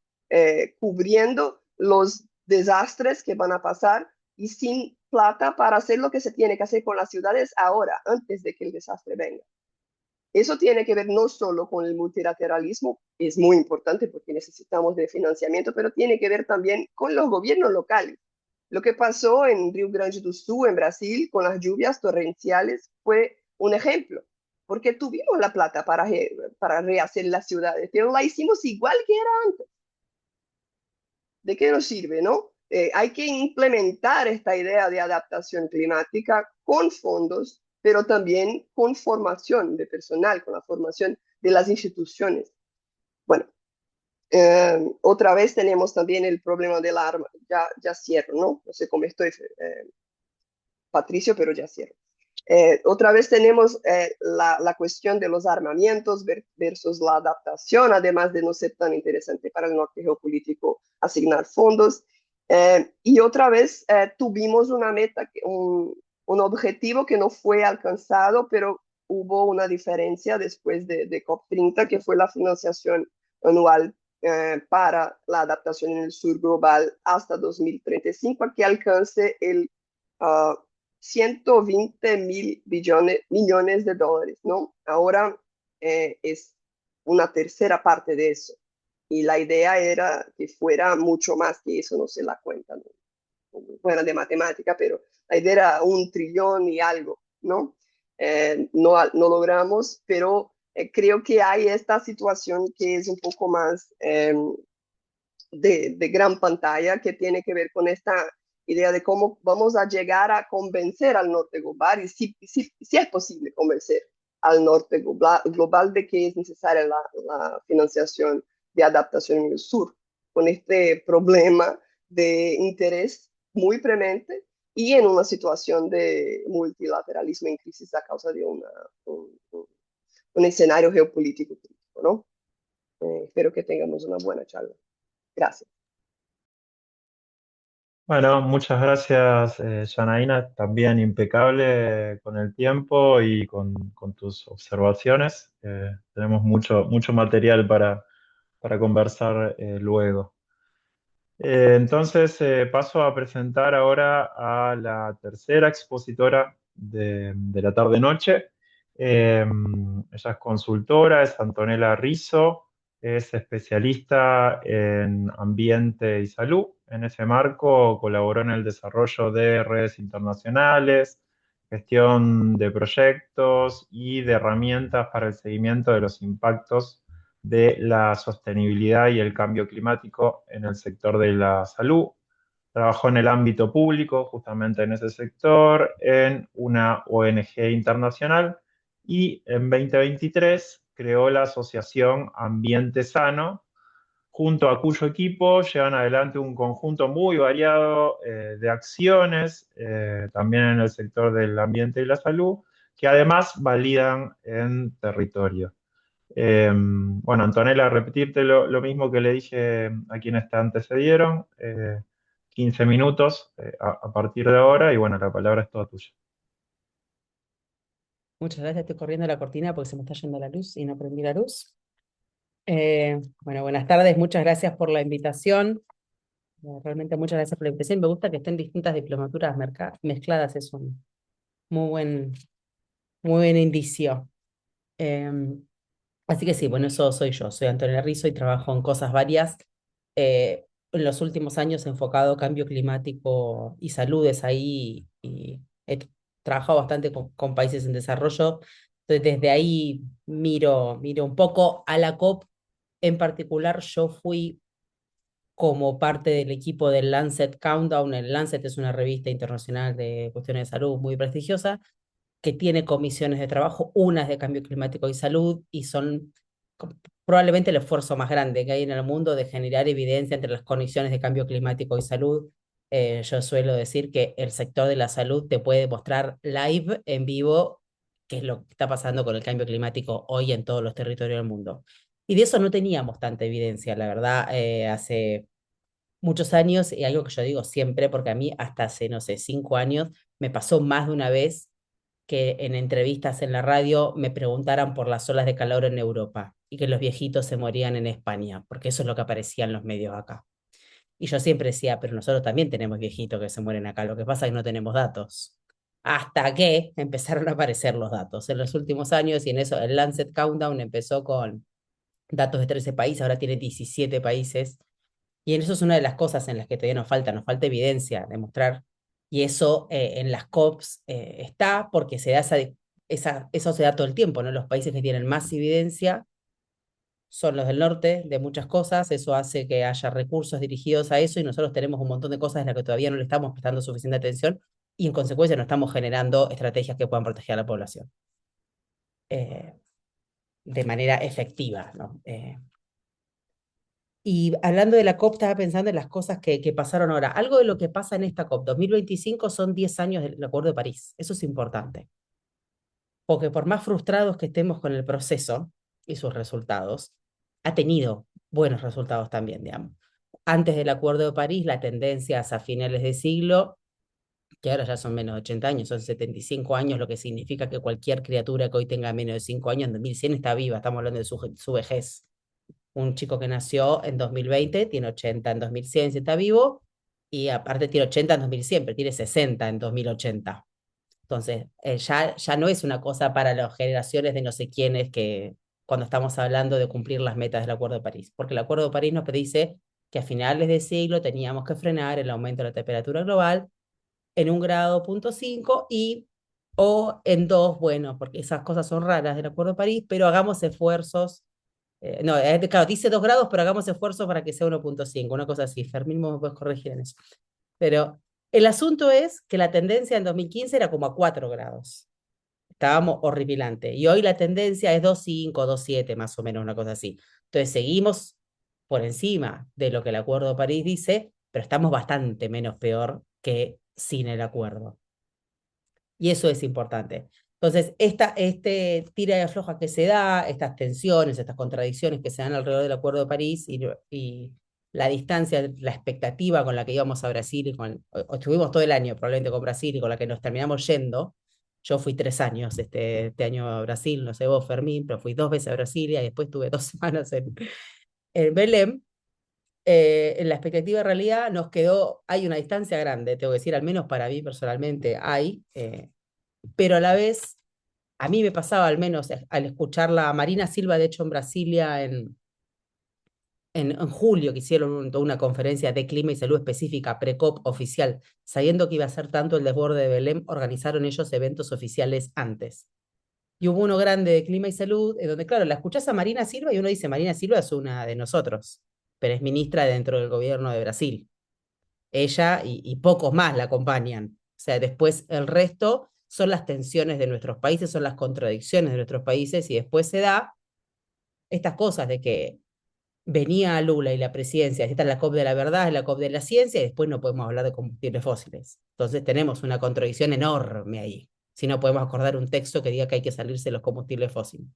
Cubriendo los desastres que van a pasar y sin plata para hacer lo que se tiene que hacer con las ciudades ahora, antes de que el desastre venga. Eso tiene que ver no solo con el multilateralismo, es muy importante porque necesitamos de financiamiento, pero tiene que ver también con los gobiernos locales. Lo que pasó en Rio Grande do Sul, en Brasil, con las lluvias torrenciales, fue un ejemplo, porque tuvimos la plata para rehacer las ciudades, pero la hicimos igual que era antes. ¿De qué nos sirve, no? Hay que implementar esta idea de adaptación climática con fondos, pero también con formación de personal, con la formación de las instituciones. Bueno, otra vez tenemos también el problema del arma. Ya cierro, ¿no? No sé cómo estoy, Patricio, pero ya cierro. Otra vez tenemos la cuestión de los armamentos versus la adaptación, además de no ser tan interesante para el norte geopolítico asignar fondos. Y otra vez tuvimos una meta, un objetivo que no fue alcanzado, pero hubo una diferencia después de COP30, que fue la financiación anual para la adaptación en el sur global hasta 2035, a que alcance el 120 millones de dólares, ¿no? Ahora es una tercera parte de eso. Y la idea era que fuera mucho más que eso, no se la cuenta, ¿no? Buena de matemática, pero la idea era 1 trillón y algo, ¿no? No logramos, pero creo que hay esta situación que es un poco más de gran pantalla, que tiene que ver con esta idea de cómo vamos a llegar a convencer al norte global y si es posible convencer al norte global de que es necesaria la financiación de adaptación en el sur, con este problema de interés muy premente y en una situación de multilateralismo en crisis a causa de un escenario geopolítico crítico, ¿no? Espero que tengamos una buena charla. Gracias. Bueno, muchas gracias, Janaína, también impecable con el tiempo y con tus observaciones. Tenemos mucho material para conversar luego. Entonces, paso a presentar ahora a la tercera expositora de la tarde-noche. Ella es consultora, es Antonella Rizzo, es especialista en ambiente y salud. En ese marco colaboró en el desarrollo de redes internacionales, gestión de proyectos y de herramientas para el seguimiento de los impactos de la sostenibilidad y el cambio climático en el sector de la salud. Trabajó en el ámbito público, justamente en ese sector, en una ONG internacional y en 2023 creó la asociación Ambiente Sano, junto a cuyo equipo llevan adelante un conjunto muy variado de acciones, también en el sector del ambiente y la salud, que además validan en territorio. Bueno, Antonella, repetirte lo mismo que le dije a quienes te antecedieron, 15 minutos a partir de ahora y bueno, la palabra es toda tuya. Muchas gracias, estoy corriendo la cortina porque se me está yendo la luz y no prendí la luz. Bueno, buenas tardes, muchas gracias por la invitación. Realmente muchas gracias por la invitación. Me gusta que estén distintas diplomaturas mezcladas, es un muy buen, muy buen indicio. Eh, Así que sí, bueno, eso soy yo, soy Antonella Rizzo y trabajo en cosas varias. En los últimos años he enfocado cambio climático y saludes ahí y he trabajado bastante con países en desarrollo. Entonces, desde ahí miro un poco a la COP. En particular, yo fui como parte del equipo del Lancet Countdown. El Lancet es una revista internacional de cuestiones de salud muy prestigiosa que tiene comisiones de trabajo, unas de cambio climático y salud, y son probablemente el esfuerzo más grande que hay en el mundo de generar evidencia entre las condiciones de cambio climático y salud. Yo suelo decir que el sector de la salud te puede mostrar live, en vivo, qué es lo que está pasando con el cambio climático hoy en todos los territorios del mundo. Y de eso no teníamos tanta evidencia, la verdad, hace muchos años, y algo que yo digo siempre, porque a mí hasta hace, no sé, 5 años, me pasó más de una vez que en entrevistas en la radio me preguntaran por las olas de calor en Europa y que los viejitos se morían en España, porque eso es lo que aparecía en los medios acá. Y yo siempre decía, pero nosotros también tenemos viejitos que se mueren acá, lo que pasa es que no tenemos datos. Hasta que empezaron a aparecer los datos en los últimos años, y en eso el Lancet Countdown empezó con datos de 13 países, ahora tiene 17 países, y en eso es una de las cosas en las que todavía nos falta evidencia, demostrar, y eso en las COPs está porque se da eso se da todo el tiempo, ¿no? Los países que tienen más evidencia son los del norte de muchas cosas, eso hace que haya recursos dirigidos a eso, y nosotros tenemos un montón de cosas en las que todavía no le estamos prestando suficiente atención, y en consecuencia no estamos generando estrategias que puedan proteger a la población eh, de manera efectiva, ¿no? Y hablando de la COP, estaba pensando en las cosas que pasaron ahora. Algo de lo que pasa en esta COP 2025 son 10 años del Acuerdo de París. Eso es importante. Porque por más frustrados que estemos con el proceso y sus resultados, ha tenido buenos resultados también, digamos. Antes del Acuerdo de París, la tendencia a finales de siglo, que ahora ya son menos de 80 años, son 75 años, lo que significa que cualquier criatura que hoy tenga menos de 5 años, en 2100 está viva, estamos hablando de su vejez. Un chico que nació en 2020 tiene 80 en 2100 si está vivo, y aparte tiene 80 en 2100, pero tiene 60 en 2080. Entonces, ya no es una cosa para las generaciones de no sé quiénes que cuando estamos hablando de cumplir las metas del Acuerdo de París, porque el Acuerdo de París nos dice que a finales de siglo teníamos que frenar el aumento de la temperatura global en 1,5 grados y o en 2, bueno, porque esas cosas son raras del Acuerdo de París, pero hagamos esfuerzos no, claro, dice 2 grados, pero hagamos esfuerzo para que sea 1,5, una cosa así. Fermín, me puedes corregir en eso. Pero el asunto es que la tendencia en 2015 era como a 4 grados. Estábamos horripilante. Y hoy la tendencia es 2,5, 2,7, más o menos, una cosa así. Entonces seguimos por encima de lo que el Acuerdo de París dice, pero estamos bastante menos peor que sin el acuerdo. Y eso es importante. Entonces, este tira y afloja que se da, estas tensiones, estas contradicciones que se dan alrededor del Acuerdo de París y la distancia, la expectativa con la que íbamos a Brasil, o estuvimos todo el año probablemente con Brasil y con la que nos terminamos yendo. Yo fui 3 años este año a Brasil, no sé vos, Fermín, pero fui 2 veces a Brasilia y después tuve 2 semanas en Belém. En la expectativa de realidad nos quedó, hay una distancia grande, tengo que decir, al menos para mí personalmente hay, pero a la vez, a mí me pasaba al menos al escucharla a Marina Silva, de hecho en Brasilia en julio, que hicieron una conferencia de clima y salud específica, pre-COP oficial, sabiendo que iba a ser tanto el desborde de Belém, organizaron ellos eventos oficiales antes. Y hubo uno grande de clima y salud, donde, claro, la escuchás a Marina Silva y uno dice, Marina Silva es una de nosotros, pero es ministra dentro del gobierno de Brasil. Ella y pocos más la acompañan. O sea, después el resto son las tensiones de nuestros países, son las contradicciones de nuestros países, y después se da estas cosas de que venía Lula y la presidencia, esta es la COP de la verdad, es la COP de la ciencia, y después no podemos hablar de combustibles fósiles. Entonces tenemos una contradicción enorme ahí. Si no podemos acordar un texto que diga que hay que salirse de los combustibles fósiles.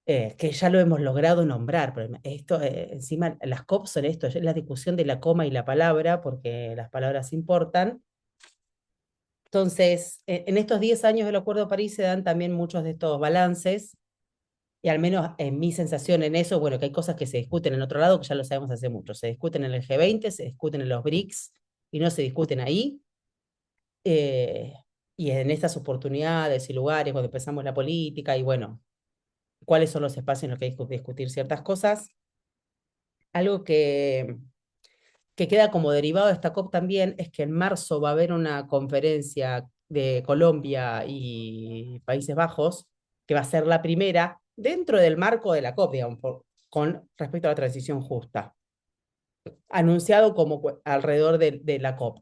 Que ya lo hemos logrado nombrar, pero esto, encima las COP son esto, es la discusión de la coma y la palabra, porque las palabras importan. Entonces, en estos 10 años del Acuerdo de París se dan también muchos de estos balances, y al menos en mi sensación en eso, bueno, que hay cosas que se discuten en otro lado, que ya lo sabemos hace mucho. Se discuten en el G20, se discuten en los BRICS, y no se discuten ahí. Y en estas oportunidades y lugares cuando empezamos la política, y bueno, cuáles son los espacios en los que hay que discutir ciertas cosas. Algo que queda como derivado de esta COP también es que en marzo va a haber una conferencia de Colombia y Países Bajos, que va a ser la primera dentro del marco de la COP, digamos, con respecto a la transición justa, anunciado como alrededor de la COP,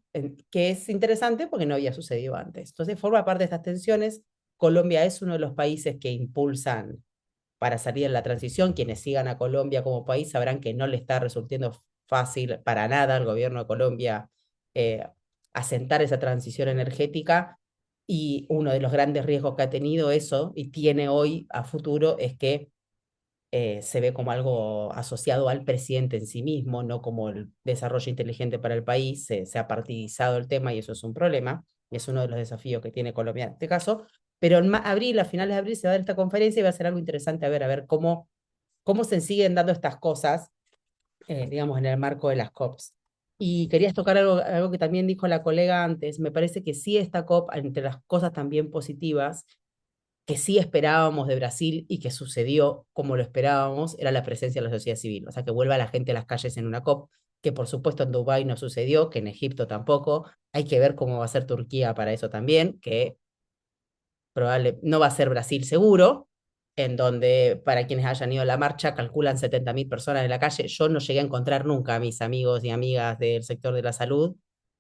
que es interesante porque no había sucedido antes. Entonces forma parte de estas tensiones. Colombia es uno de los países que impulsan para salir en la transición. Quienes sigan a Colombia como país sabrán que no le está resultando fácil para nada al gobierno de Colombia asentar esa transición energética, y uno de los grandes riesgos que ha tenido eso y tiene hoy a futuro es que se ve como algo asociado al presidente en sí mismo, no como el desarrollo inteligente para el país. Se ha partidizado el tema y eso es un problema, y es uno de los desafíos que tiene Colombia en este caso. Pero en abril, a finales de abril, se va a dar esta conferencia y va a ser algo interesante a ver cómo se siguen dando estas cosas, digamos, en el marco de las COPs. Y querías tocar algo que también dijo la colega antes. Me parece que sí, esta COP, entre las cosas también positivas, que sí esperábamos de Brasil y que sucedió como lo esperábamos, era la presencia de la sociedad civil. O sea, que vuelva la gente a las calles en una COP, que por supuesto en Dubái no sucedió, que en Egipto tampoco. Hay que ver cómo va a ser Turquía para eso también, que no va a ser Brasil seguro, en donde para quienes hayan ido a la marcha calculan 70.000 personas en la calle. Yo no llegué a encontrar nunca a mis amigos y amigas del sector de la salud.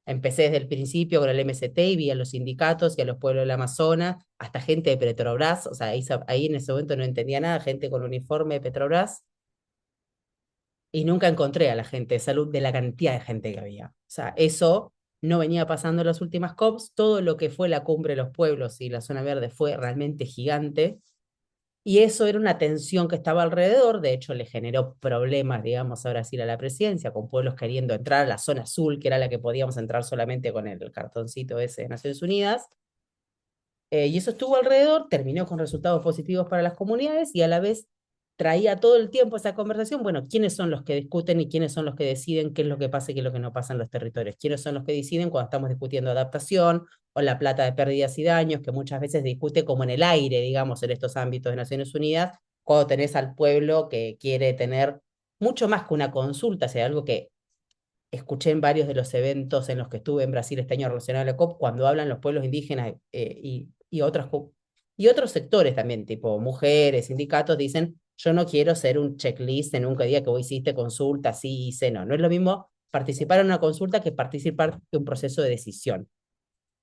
Empecé desde el principio con el MST y vi a los sindicatos y a los pueblos del Amazonas, hasta gente de Petrobras. O sea, ahí en ese momento no entendía nada, gente con uniforme de Petrobras, y nunca encontré a la gente de salud de la cantidad de gente que había. O sea, eso no venía pasando en las últimas COPs. Todo lo que fue la cumbre de los pueblos y la zona verde fue realmente gigante, y eso era una tensión que estaba alrededor. De hecho, le generó problemas, digamos, a Brasil a la presidencia, con pueblos queriendo entrar a la zona azul, que era la que podíamos entrar solamente con el cartoncito ese de Naciones Unidas. Y eso estuvo alrededor, terminó con resultados positivos para las comunidades, y a la vez traía todo el tiempo esa conversación. Bueno, ¿quiénes son los que discuten y quiénes son los que deciden qué es lo que pasa y qué es lo que no pasa en los territorios? ¿Quiénes son los que deciden cuando estamos discutiendo adaptación o la plata de pérdidas y daños, que muchas veces discute como en el aire, digamos, en estos ámbitos de Naciones Unidas, cuando tenés al pueblo que quiere tener mucho más que una consulta? O sea, algo que escuché en varios de los eventos en los que estuve en Brasil este año relacionado a la COP, cuando hablan los pueblos indígenas y otros sectores también, tipo mujeres, sindicatos, dicen: yo no quiero ser un checklist en un día que vos hiciste consulta, sí hice, no. No es lo mismo participar en una consulta que participar de un proceso de decisión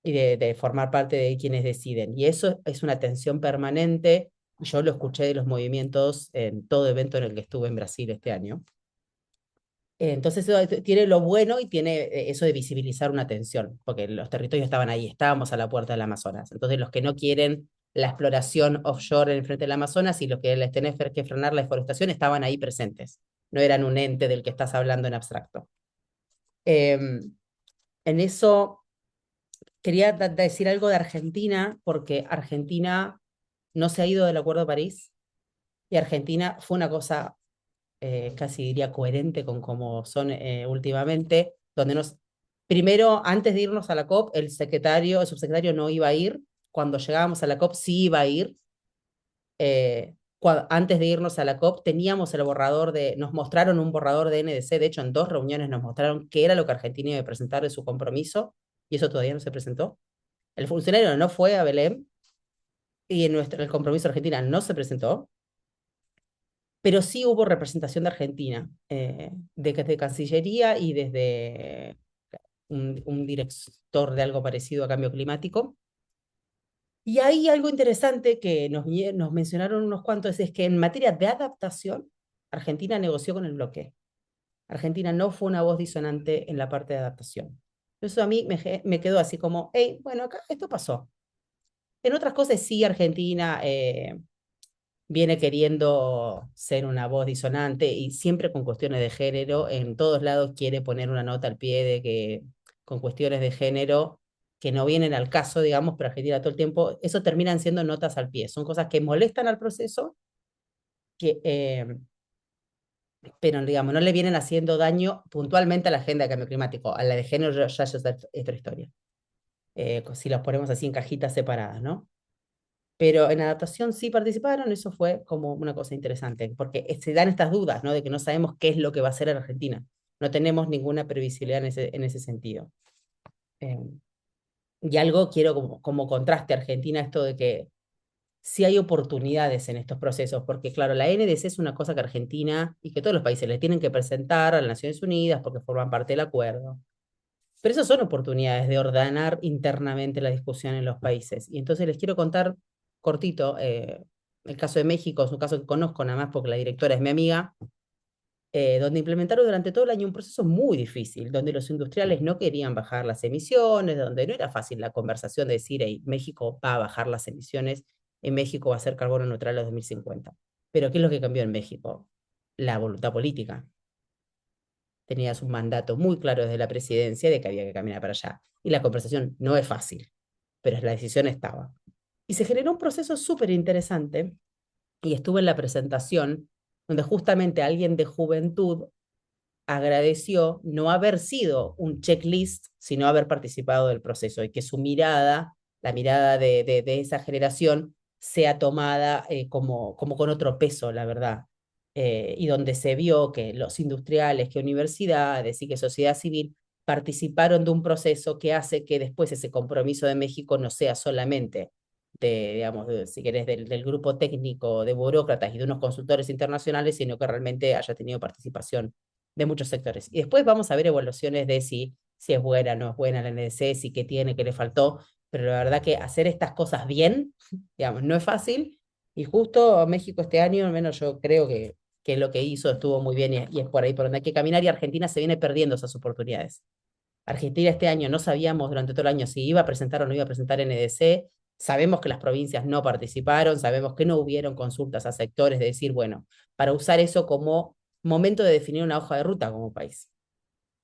y de formar parte de quienes deciden. Y eso es una tensión permanente. Yo lo escuché de los movimientos en todo evento en el que estuve en Brasil este año. Entonces eso tiene lo bueno y tiene eso de visibilizar una tensión, porque los territorios estaban ahí, estábamos a la puerta del Amazonas. Entonces los que no quieren la exploración offshore en el frente del Amazonas y los que les tenés que frenar la deforestación estaban ahí presentes. No eran un ente del que estás hablando en abstracto. En eso quería decir algo de Argentina, porque Argentina no se ha ido del Acuerdo de París, y Argentina fue una cosa casi diría coherente con cómo son últimamente, donde primero, antes de irnos a la COP, el subsecretario no iba a ir. Cuando llegábamos a la COP sí iba a ir. Antes de irnos a la COP teníamos nos mostraron un borrador de NDC. De hecho, en 2 reuniones nos mostraron qué era lo que Argentina iba a presentar de su compromiso, y eso todavía no se presentó. El funcionario no fue a Belém, y el compromiso de Argentina no se presentó. Pero sí hubo representación de Argentina, de Cancillería y desde un director de algo parecido a cambio climático. Y hay algo interesante que nos mencionaron unos cuantos, es que en materia de adaptación, Argentina negoció con el bloque. Argentina no fue una voz disonante en la parte de adaptación. Eso a mí me quedó así como: hey, bueno, acá esto pasó. En otras cosas sí, Argentina viene queriendo ser una voz disonante, y siempre con cuestiones de género. En todos lados quiere poner una nota al pie de que con cuestiones de género que no vienen al caso, digamos, pero Argentina todo el tiempo, eso terminan siendo notas al pie, son cosas que molestan al proceso, pero digamos, no le vienen haciendo daño puntualmente a la agenda de cambio climático, a la de género ya es otra historia, si los ponemos así en cajitas separadas, ¿no? Pero en adaptación sí participaron, eso fue como una cosa interesante, porque se dan estas dudas, ¿no? De que no sabemos qué es lo que va a hacer Argentina. No tenemos ninguna previsibilidad en ese sentido. Eh, y algo quiero como contraste a Argentina, esto de que sí hay oportunidades en estos procesos, porque claro, la NDC es una cosa que Argentina y que todos los países le tienen que presentar a las Naciones Unidas porque forman parte del acuerdo. Pero esas son oportunidades de ordenar internamente la discusión en los países. Y entonces les quiero contar cortito, el caso de México es un caso que conozco nada más porque la directora es mi amiga, donde implementaron durante todo el año un proceso muy difícil, donde los industriales no querían bajar las emisiones, donde no era fácil la conversación de decir, hey, México va a bajar las emisiones, en México va a ser carbono neutral a 2050. Pero ¿qué es lo que cambió en México? La voluntad política. Tenías un mandato muy claro desde la presidencia de que había que caminar para allá. Y la conversación no es fácil, pero la decisión estaba. Y se generó un proceso súper interesante, y estuve en la presentación donde justamente alguien de juventud agradeció no haber sido un checklist, sino haber participado del proceso, y que su mirada, la mirada de esa generación, sea tomada como con otro peso, la verdad. Y donde se vio que los industriales, que universidades y que sociedad civil participaron de un proceso que hace que después ese compromiso de México no sea solamente digamos, si querés, del grupo técnico de burócratas y de unos consultores internacionales, sino que realmente haya tenido participación de muchos sectores. Y después vamos a ver evaluaciones de si es buena o no es buena la NDC, si qué tiene, qué le faltó, pero la verdad que hacer estas cosas bien, digamos, no es fácil, y justo México este año, al menos yo creo que lo que hizo estuvo muy bien, y es por ahí por donde hay que caminar, y Argentina se viene perdiendo esas oportunidades. Argentina este año no sabíamos durante todo el año si iba a presentar o no iba a presentar NDC, sabemos que las provincias no participaron, sabemos que no hubieron consultas a sectores de decir, bueno, para usar eso como momento de definir una hoja de ruta como país.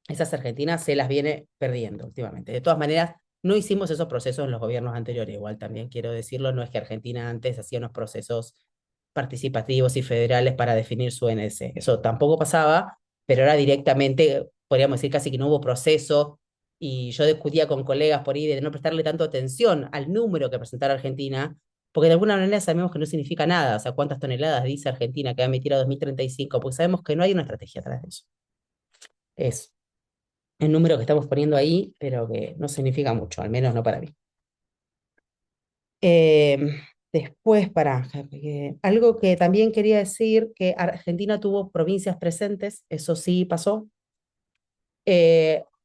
Esas Argentinas se las viene perdiendo últimamente. De todas maneras, no hicimos esos procesos en los gobiernos anteriores, igual también quiero decirlo, no es que Argentina antes hacía unos procesos participativos y federales para definir su NDC. Eso tampoco pasaba, pero era directamente, podríamos decir casi que no hubo proceso, y yo discutía con colegas por ahí de no prestarle tanto atención al número que presentara Argentina, porque de alguna manera sabemos que no significa nada, o sea, cuántas toneladas dice Argentina que va a emitir a 2035, porque sabemos que no hay una estrategia atrás de eso. Es el número que estamos poniendo ahí, pero que no significa mucho, al menos no para mí. Después, algo que también quería decir, que Argentina tuvo provincias presentes, eso sí pasó.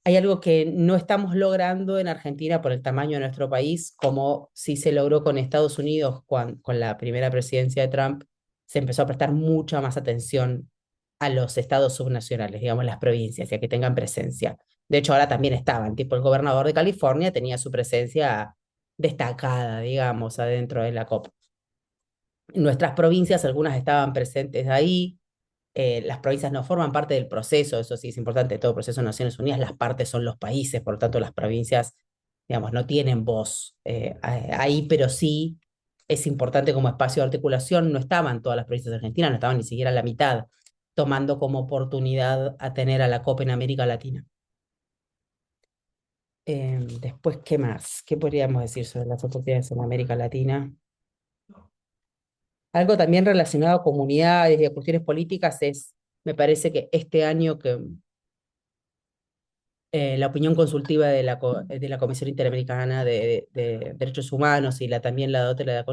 Hay algo que no estamos logrando en Argentina por el tamaño de nuestro país, como sí se logró con Estados Unidos con la primera presidencia de Trump, se empezó a prestar mucha más atención a los estados subnacionales, digamos las provincias, y a que tengan presencia. De hecho, ahora también estaban, tipo el gobernador de California tenía su presencia destacada, digamos, adentro de la COP. Nuestras provincias, algunas estaban presentes ahí. Las provincias no forman parte del proceso, eso sí es importante, todo proceso de Naciones Unidas, las partes son los países, por lo tanto las provincias, digamos, no tienen voz ahí, pero sí es importante como espacio de articulación. No estaban todas las provincias de Argentina, no estaban ni siquiera la mitad, tomando como oportunidad a tener a la COP en América Latina. Después, ¿qué más? ¿Qué podríamos decir sobre las oportunidades en América Latina? Algo también relacionado a comunidades y a cuestiones políticas es, me parece que este año que la opinión consultiva de la Comisión Interamericana de Derechos Humanos, y también la de otra,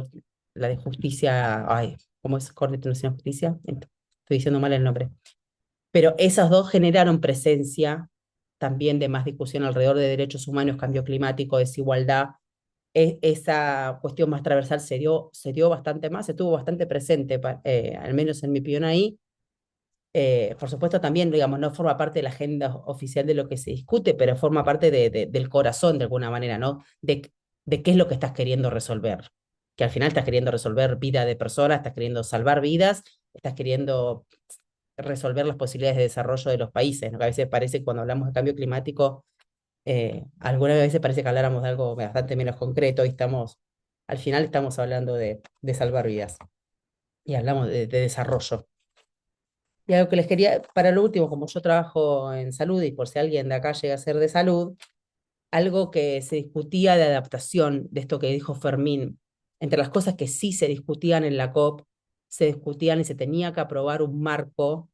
la de Justicia, ay, ¿cómo es? Corte Internacional de Justicia, estoy diciendo mal el nombre. Pero esas dos generaron presencia también de más discusión alrededor de derechos humanos, cambio climático, desigualdad. Esa cuestión más transversal se dio bastante más, estuvo bastante presente, al menos en mi opinión ahí. Por supuesto también, digamos, no forma parte de la agenda oficial de lo que se discute, pero forma parte del corazón de alguna manera, ¿no? De qué es lo que estás queriendo resolver. Que al final estás queriendo resolver vida de personas, estás queriendo salvar vidas, estás queriendo resolver las posibilidades de desarrollo de los países, ¿no? Que a veces parece que cuando hablamos de cambio climático Algunas veces parece que habláramos de algo bastante menos concreto y al final estamos hablando de salvar vidas y hablamos de desarrollo. Y algo que les quería, para lo último, como yo trabajo en salud y por si alguien de acá llega a ser de salud, algo que se discutía de adaptación, de esto que dijo Fermín, entre las cosas que sí se discutían en la COP, se discutían y se tenía que aprobar un marco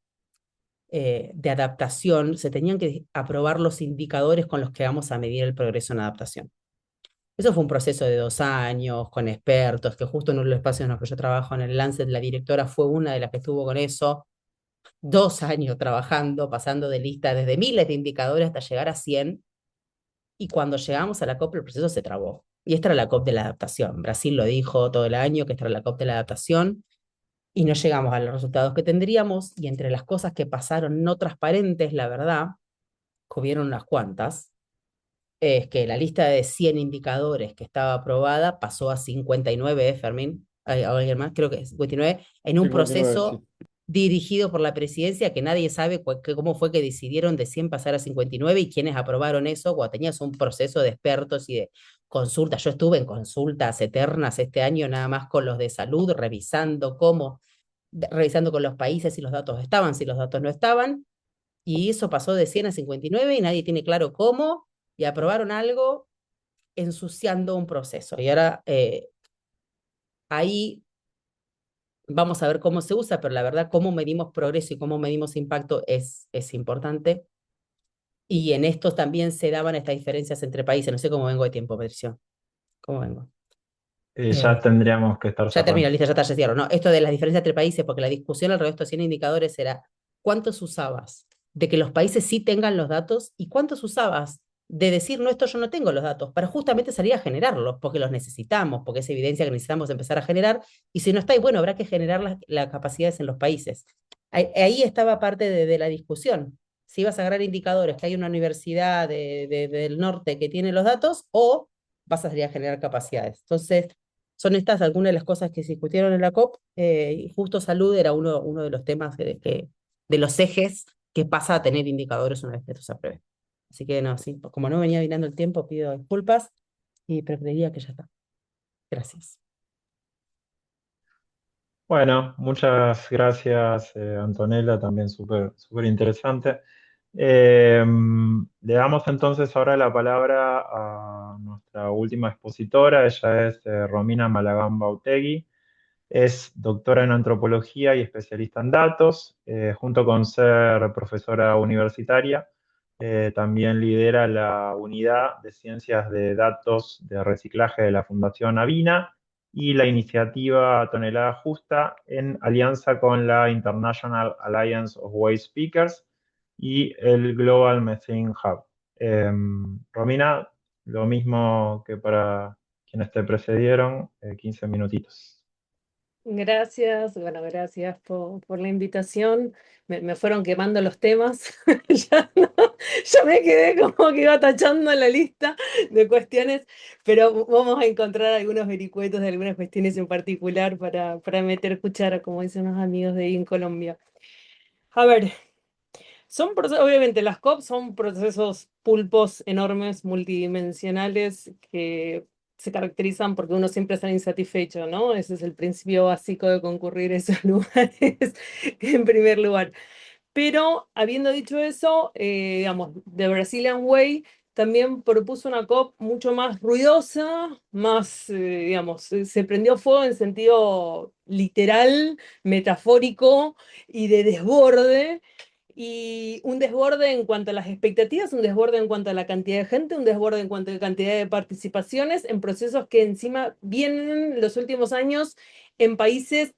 de adaptación, se tenían que aprobar los indicadores con los que vamos a medir el progreso en adaptación. Eso fue un proceso de 2 años, con expertos, que justo en uno de los espacios en los que yo trabajo, en el Lancet, la directora fue una de las que estuvo con eso, 2 años trabajando, pasando de lista desde miles de indicadores hasta llegar a 100, y cuando llegamos a la COP el proceso se trabó. Y esta era la COP de la adaptación. Brasil lo dijo todo el año, que esta era la COP de la adaptación, y no llegamos a los resultados que tendríamos, y entre las cosas que pasaron no transparentes, la verdad, que hubieron unas cuantas, es que la lista de 100 indicadores que estaba aprobada pasó a 59, Fermín, ¿hay alguien más? Creo que es 59, en un 59, sí. proceso dirigido por la presidencia, que nadie sabe cómo fue que decidieron de 100 pasar a 59 y quiénes aprobaron eso, cuando tenías un proceso de expertos y de consultas. Yo estuve en consultas eternas este año, nada más con los de salud, revisando con los países si los datos estaban, si los datos no estaban, y eso pasó de 100 a 59 y nadie tiene claro cómo, y aprobaron algo ensuciando un proceso. Y ahora ahí vamos a ver cómo se usa, pero la verdad, cómo medimos progreso y cómo medimos impacto es importante. Y en esto también se daban estas diferencias entre países. No sé cómo vengo de tiempo, Patricio. ¿Cómo vengo? Ya tendríamos que estar Ya termino, cerrando. listo, ya está, ya cierro. No, esto de las diferencias entre países, porque la discusión alrededor de estos 100 indicadores era cuántos usabas de que los países sí tengan los datos y cuántos usabas de decir, no, esto yo no tengo los datos, para justamente salir a generarlos, porque los necesitamos, porque es evidencia que necesitamos empezar a generar, y si no está, y bueno, habrá que generar las capacidades en los países. Ahí estaba parte de la discusión. Si vas a agarrar indicadores, que hay una universidad del norte que tiene los datos, o vas a salir a generar capacidades. Entonces, son estas algunas de las cosas que se discutieron en la COP, y justo salud era uno de los temas de los ejes que pasa a tener indicadores una vez que esto se apruebe. Así que no, sí, como no venía mirando el tiempo, pido disculpas, pero creería que ya está. Gracias. Bueno, muchas gracias, Antonella, también súper interesante. Le damos entonces ahora la palabra a nuestra última expositora, ella es Romina Malagán Bautegui, es doctora en antropología y especialista en datos, junto con ser profesora universitaria, también lidera la unidad de ciencias de datos de reciclaje de la Fundación Avina y la iniciativa Tonelada Justa en alianza con la International Alliance of Waste Pickers y el Global Methane Hub. Romina, lo mismo que para quienes te precedieron, 15 minutitos. Gracias, bueno, gracias por la invitación. Me fueron quemando los temas. Ya me quedé como que iba tachando la lista de cuestiones, pero vamos a encontrar algunos vericuetos de algunas cuestiones en particular para meter cuchara, como dicen los amigos de ahí en Colombia. A ver, obviamente las COP son procesos pulpos enormes, multidimensionales, que se caracterizan porque uno siempre está insatisfecho, ¿no? Ese es el principio básico de concurrir a esos lugares, en primer lugar. Pero habiendo dicho eso, digamos, The Brazilian Way también propuso una COP mucho más ruidosa, más, digamos, se prendió fuego en sentido literal, metafórico y de desborde. Y un desborde en cuanto a las expectativas, un desborde en cuanto a la cantidad de gente, un desborde en cuanto a la cantidad de participaciones en procesos que encima vienen los últimos años en países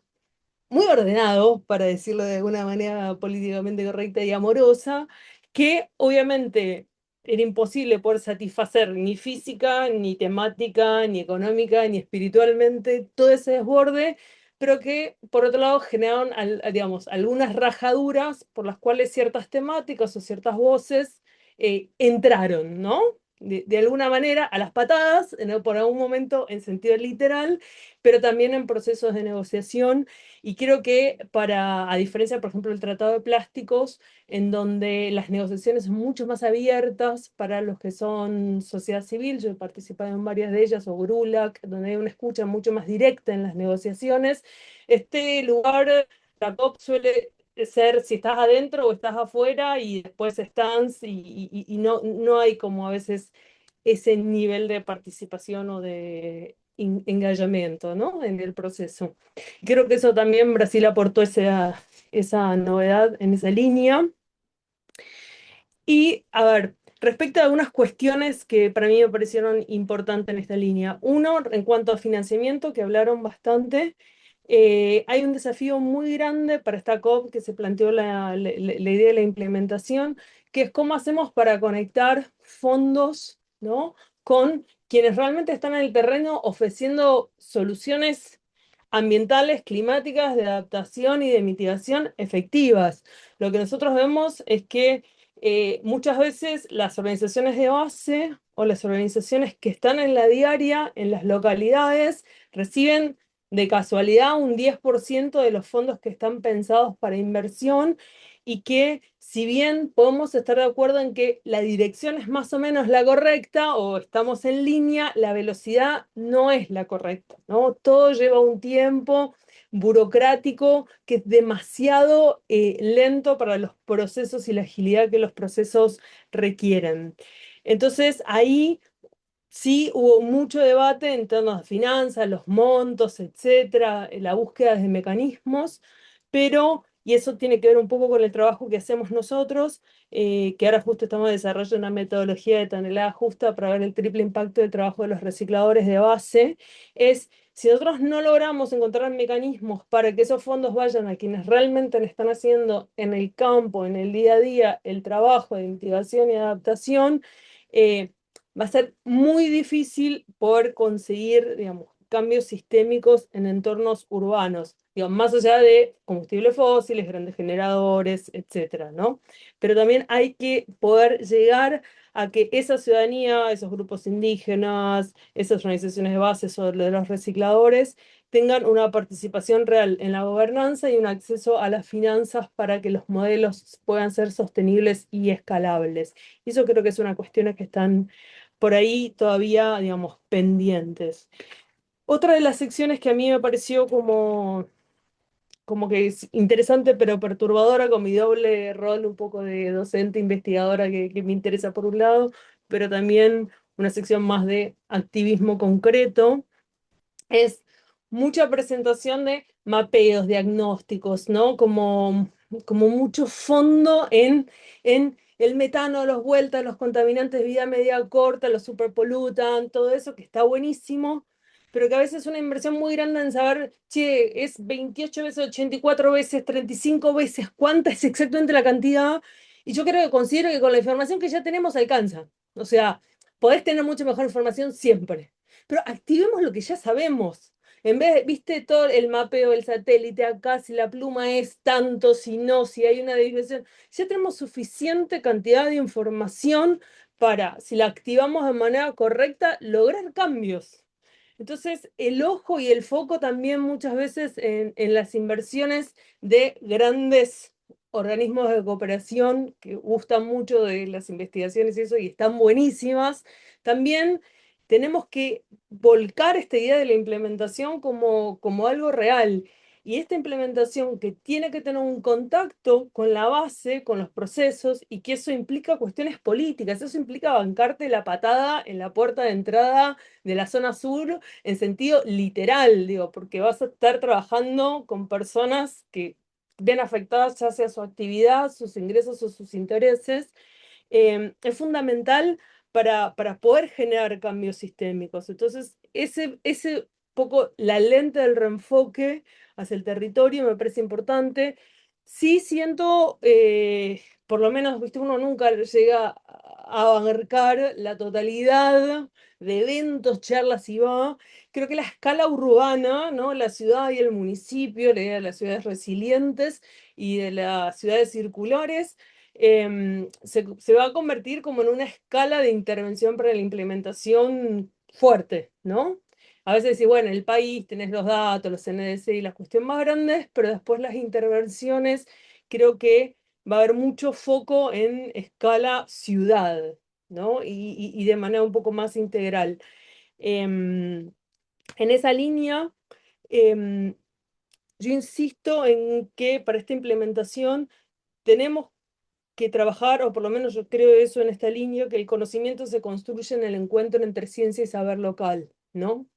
muy ordenados, para decirlo de alguna manera políticamente correcta y amorosa, que obviamente era imposible poder satisfacer ni física, ni temática, ni económica, ni espiritualmente todo ese desborde, pero que por otro lado generaron, digamos, algunas rajaduras por las cuales ciertas temáticas o ciertas voces entraron, ¿no? de alguna manera a las patadas, por algún momento en sentido literal, pero también en procesos de negociación. Y creo que a diferencia, por ejemplo, del Tratado de Plásticos, en donde las negociaciones son mucho más abiertas para los que son sociedad civil, yo he participado en varias de ellas, o GRULAC, donde hay una escucha mucho más directa en las negociaciones, este lugar, la COP suele ser si estás adentro o estás afuera y después stands y no hay como a veces ese nivel de participación o de engallamiento, ¿no? En el proceso. Creo que eso también Brasil aportó esa novedad en esa línea. Y, a ver, respecto a algunas cuestiones que para mí me parecieron importantes en esta línea. Uno, en cuanto a financiamiento, que hablaron bastante, hay un desafío muy grande para esta COP que se planteó la idea de la implementación, que es cómo hacemos para conectar fondos, ¿no?, con quienes realmente están en el terreno ofreciendo soluciones ambientales, climáticas, de adaptación y de mitigación efectivas. Lo que nosotros vemos es que muchas veces las organizaciones de base o las organizaciones que están en la diaria, en las localidades, reciben de casualidad un 10% de los fondos que están pensados para inversión, y que si bien podemos estar de acuerdo en que la dirección es más o menos la correcta o estamos en línea, la velocidad no es la correcta, ¿no? Todo lleva un tiempo burocrático que es demasiado lento para los procesos y la agilidad que los procesos requieren. Entonces ahí sí hubo mucho debate en torno a finanzas, los montos, etcétera, la búsqueda de mecanismos, pero, y eso tiene que ver un poco con el trabajo que hacemos nosotros, que ahora justo estamos desarrollando una metodología de tonelada justa para ver el triple impacto del trabajo de los recicladores de base, es si nosotros no logramos encontrar mecanismos para que esos fondos vayan a quienes realmente están haciendo en el campo, en el día a día, el trabajo de mitigación y adaptación, va a ser muy difícil poder conseguir, digamos, cambios sistémicos en entornos urbanos, digamos, más allá de combustibles fósiles, grandes generadores, etcétera, ¿no? Pero también hay que poder llegar a que esa ciudadanía, esos grupos indígenas, esas organizaciones de base o de los recicladores, tengan una participación real en la gobernanza y un acceso a las finanzas para que los modelos puedan ser sostenibles y escalables. Y eso creo que es una cuestión que están por ahí todavía, digamos, pendientes. Otra de las secciones que a mí me pareció como que es interesante pero perturbadora, con mi doble rol un poco de docente investigadora que me interesa por un lado, pero también una sección más de activismo concreto, es mucha presentación de mapeos, diagnósticos, ¿no? Como mucho fondo en el metano, los vueltas, los contaminantes de vida media corta, los superpolutan, todo eso que está buenísimo, pero que a veces es una inversión muy grande en saber, che, es 28 veces, 84 veces, 35 veces, cuánta es exactamente la cantidad. Y yo creo que considero que con la información que ya tenemos alcanza. O sea, podés tener mucha mejor información siempre, pero activemos lo que ya sabemos. En vez de, viste, todo el mapeo del satélite acá, si la pluma es tanto, si no, si hay una desviación, ya tenemos suficiente cantidad de información para, si la activamos de manera correcta, lograr cambios. Entonces, el ojo y el foco también muchas veces en las inversiones de grandes organismos de cooperación que gustan mucho de las investigaciones y eso, y están buenísimas, también tenemos que volcar esta idea de la implementación como algo real. Y esta implementación que tiene que tener un contacto con la base, con los procesos, y que eso implica cuestiones políticas, eso implica bancarte la patada en la puerta de entrada de la zona sur en sentido literal, digo, porque vas a estar trabajando con personas que ven afectadas ya sea su actividad, sus ingresos o sus intereses. Es fundamental para poder generar cambios sistémicos. Entonces, ese poco la lente del reenfoque hacia el territorio me parece importante. Sí siento, por lo menos, viste, uno nunca llega a abarcar la totalidad de eventos, charlas y va. Creo que la escala urbana, ¿no? La ciudad y el municipio, la idea de las ciudades resilientes y de las ciudades circulares, se va a convertir como en una escala de intervención para la implementación fuerte, ¿no? A veces decís, bueno, en el país tenés los datos, los NDC y las cuestiones más grandes, pero después las intervenciones creo que va a haber mucho foco en escala ciudad, ¿no? Y de manera un poco más integral. En esa línea, em, yo insisto en que para esta implementación tenemos que trabajar, o por lo menos yo creo eso en esta línea, que el conocimiento se construye en el encuentro entre ciencia y saber local, ¿no?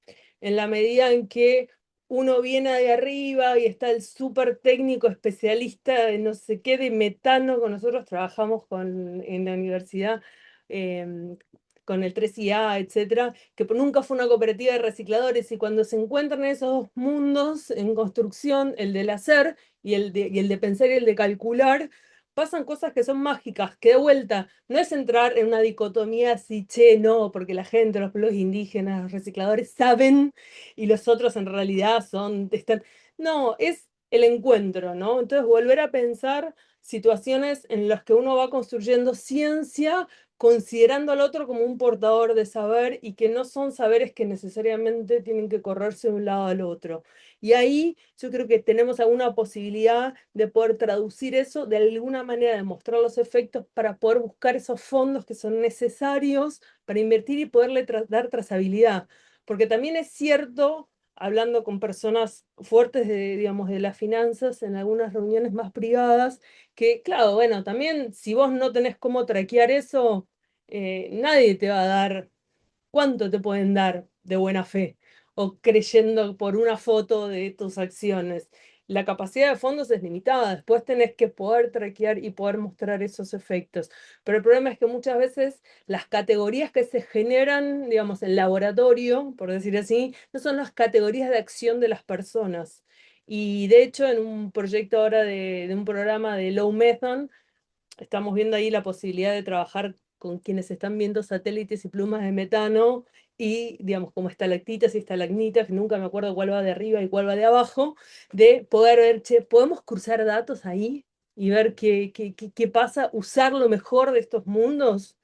En la medida en que uno viene de arriba y está el súper técnico especialista de no sé qué, de metano, con nosotros trabajamos en la universidad, con el 3IA, etcétera, que nunca fue una cooperativa de recicladores, y cuando se encuentran esos dos mundos en construcción, el del hacer y el de pensar y el de calcular, pasan cosas que son mágicas, que de vuelta no es entrar en una dicotomía así, che, no, porque la gente, los pueblos indígenas, los recicladores saben y los otros en realidad están. No, es el encuentro, ¿no? Entonces volver a pensar situaciones en las que uno va construyendo ciencia considerando al otro como un portador de saber, y que no son saberes que necesariamente tienen que correrse de un lado al otro. Y ahí yo creo que tenemos alguna posibilidad de poder traducir eso, de alguna manera demostrar los efectos para poder buscar esos fondos que son necesarios para invertir y poderle dar trazabilidad. Porque también es cierto, hablando con personas fuertes de, digamos, de las finanzas en algunas reuniones más privadas, que claro, bueno, también si vos no tenés cómo traquear eso, nadie te va a dar. ¿Cuánto te pueden dar de buena fe o creyendo por una foto de tus acciones? La capacidad de fondos es limitada, después tenés que poder traquear y poder mostrar esos efectos. Pero el problema es que muchas veces las categorías que se generan, digamos, en laboratorio, por decir así, no son las categorías de acción de las personas. Y de hecho, en un proyecto ahora de un programa de Low Method, estamos viendo ahí la posibilidad de trabajar con quienes están viendo satélites y plumas de metano y, digamos, como estalactitas y estalagmitas, que nunca me acuerdo cuál va de arriba y cuál va de abajo, de poder ver, che, ¿podemos cruzar datos ahí y ver qué pasa, usar lo mejor de estos mundos?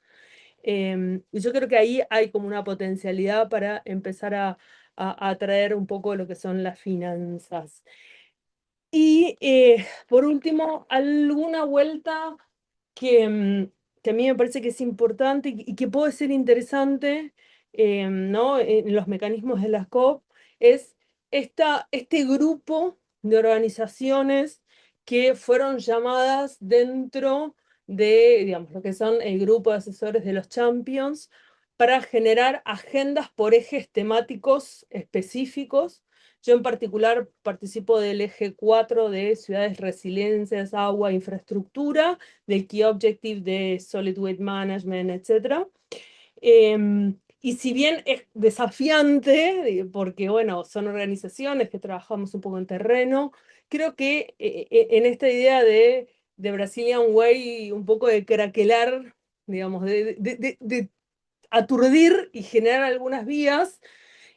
Y yo creo que ahí hay como una potencialidad para empezar a atraer un poco lo que son las finanzas. Y por último, alguna vuelta que a mí me parece que es importante y que puede ser interesante, ¿no? En los mecanismos de las COP, es este grupo de organizaciones que fueron llamadas dentro de, digamos, lo que son el grupo de asesores de los Champions, para generar agendas por ejes temáticos específicos. Yo en particular participo del eje 4 de ciudades, resiliencias, agua, infraestructura, del Key Objective de Solid Waste Management, etc. Y si bien es desafiante, porque bueno, son organizaciones que trabajamos un poco en terreno, creo que en esta idea de Brazilian Way, un poco de craquelar, digamos, de aturdir y generar algunas vías,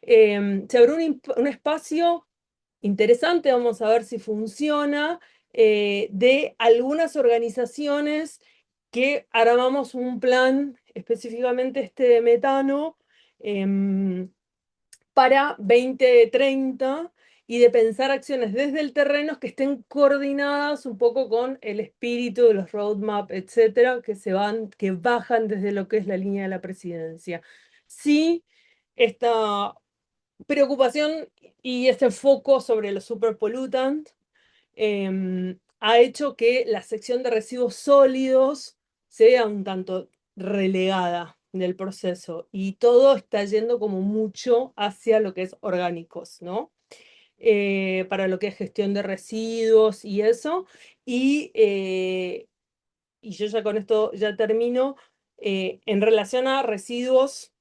se abrió un espacio interesante, vamos a ver si funciona, de algunas organizaciones que armamos un plan, específicamente este de metano, para 2030, y de pensar acciones desde el terreno que estén coordinadas un poco con el espíritu de los roadmap, etcétera, que bajan desde lo que es la línea de la presidencia. Sí, esta preocupación y este foco sobre los superpollutants ha hecho que la sección de residuos sólidos sea un tanto relegada del proceso, y todo está yendo como mucho hacia lo que es orgánicos, ¿no? Para lo que es gestión de residuos y eso. Y yo ya con esto ya termino. En relación a residuos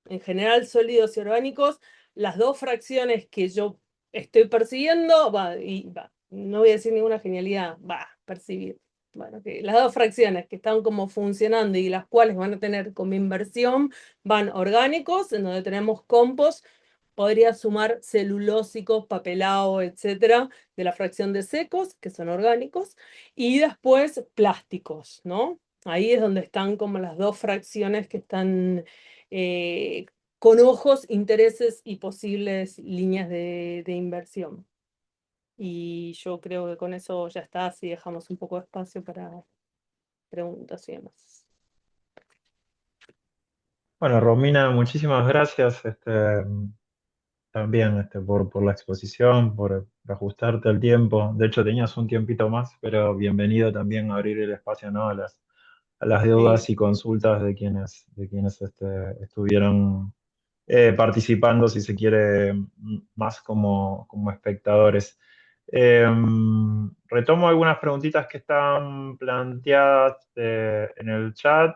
en general, sólidos y orgánicos, las dos fracciones que yo estoy persiguiendo, no voy a decir ninguna genialidad, percibir. Bueno, que las dos fracciones que están como funcionando y las cuales van a tener como inversión, van orgánicos, en donde tenemos compost, podría sumar celulósicos, papelado, etcétera, de la fracción de secos, que son orgánicos, y después plásticos, ¿no? Ahí es donde están como las dos fracciones que están con ojos, intereses y posibles líneas de inversión. Y yo creo que con eso ya está, así dejamos un poco de espacio para preguntas y demás. Bueno, Romina, muchísimas gracias también por la exposición, por ajustarte al tiempo. De hecho, tenías un tiempito más, pero bienvenido también a abrir el espacio, ¿no? A las dudas Sí. y consultas de quienes estuvieron participando, si se quiere, más como espectadores. Retomo algunas preguntitas que están planteadas en el chat.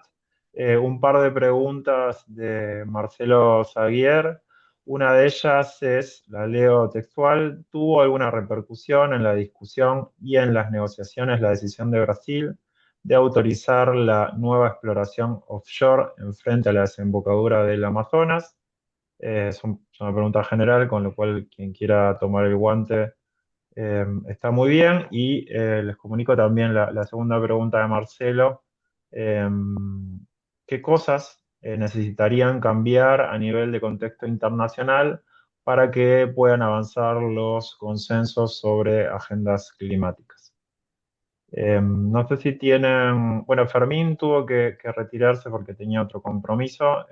Un par de preguntas de Marcelo Zaguier. Una de ellas es, la leo textual: ¿tuvo alguna repercusión en la discusión y en las negociaciones la decisión de Brasil de autorizar la nueva exploración offshore en frente a la desembocadura del Amazonas? Es una pregunta general, con lo cual quien quiera tomar el guante está muy bien. Y les comunico también la segunda pregunta de Marcelo. Eh, ¿Qué cosas necesitarían cambiar a nivel de contexto internacional para que puedan avanzar los consensos sobre agendas climáticas? No sé si tienen, bueno, Fermín tuvo que retirarse porque tenía otro compromiso.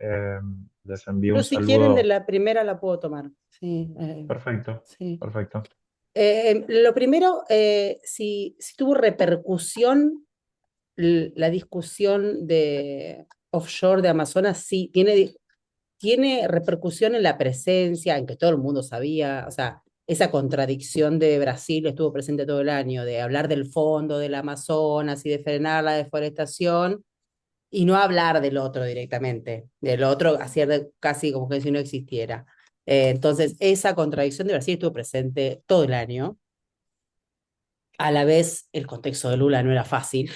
Les envío Yo un si quieren de saludo. la primera la puedo tomar. Sí, Perfecto, sí. perfecto. Lo primero, si tuvo repercusión la discusión de offshore de Amazonas, sí, tiene repercusión en la presencia, en que todo el mundo sabía, o sea, esa contradicción de Brasil estuvo presente todo el año, de hablar del fondo del Amazonas y de frenar la deforestación, y no hablar del otro directamente, del otro hacer casi como que si no existiera. Entonces, esa contradicción de Brasil estuvo presente todo el año. A la vez, el contexto de Lula no era fácil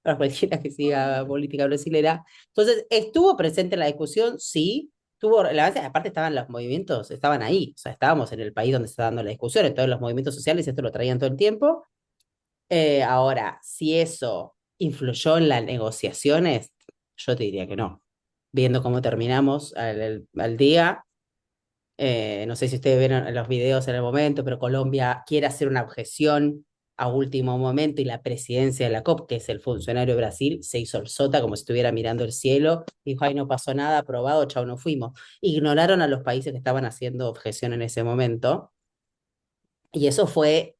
para cualquiera que siga política brasilera. Entonces, estuvo presente en la discusión, sí, tuvo relevancia, aparte estaban los movimientos, estaban ahí, o sea, estábamos en el país donde se está dando la discusión, entonces los movimientos sociales esto lo traían todo el tiempo. Ahora, si eso influyó en las negociaciones, yo te diría que no. Viendo cómo terminamos al día, no sé si ustedes vieron los videos en el momento, pero Colombia quiere hacer una objeción a último momento y la presidencia de la COP, que es el funcionario de Brasil, se hizo el sota como si estuviera mirando el cielo, dijo, ay, no pasó nada, aprobado, chao, no fuimos. Ignoraron a los países que estaban haciendo objeción en ese momento, y eso fue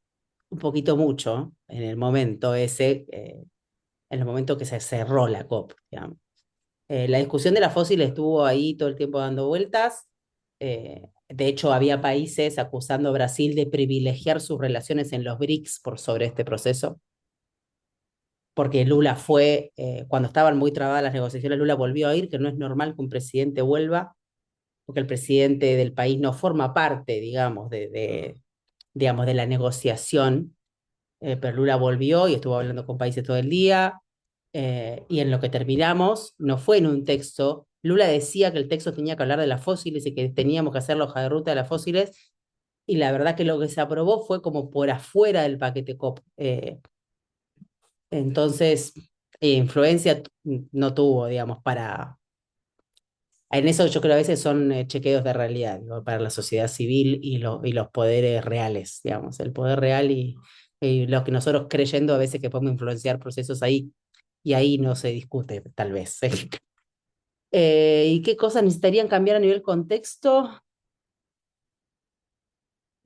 un poquito mucho en el momento ese, en el momento que se cerró la COP, digamos. La discusión de la fósil estuvo ahí todo el tiempo dando vueltas. De hecho, había países acusando a Brasil de privilegiar sus relaciones en los BRICS por sobre este proceso, porque Lula fue, cuando estaban muy trabadas las negociaciones, Lula volvió a ir, que no es normal que un presidente vuelva, porque el presidente del país no forma parte, digamos, digamos, de la negociación, pero Lula volvió y estuvo hablando con países todo el día, y en lo que terminamos no fue en un texto. Lula decía que el texto tenía que hablar de las fósiles y que teníamos que hacer la hoja de ruta de las fósiles, y la verdad que lo que se aprobó fue como por afuera del paquete COP. Entonces, influencia no tuvo, digamos, para... En eso yo creo que a veces son chequeos de realidad, digo, para la sociedad civil y los poderes reales, digamos, el poder real y lo que nosotros creyendo a veces que podemos influenciar procesos ahí, y ahí no se discute, tal vez. ¿Y qué cosas necesitarían cambiar a nivel contexto?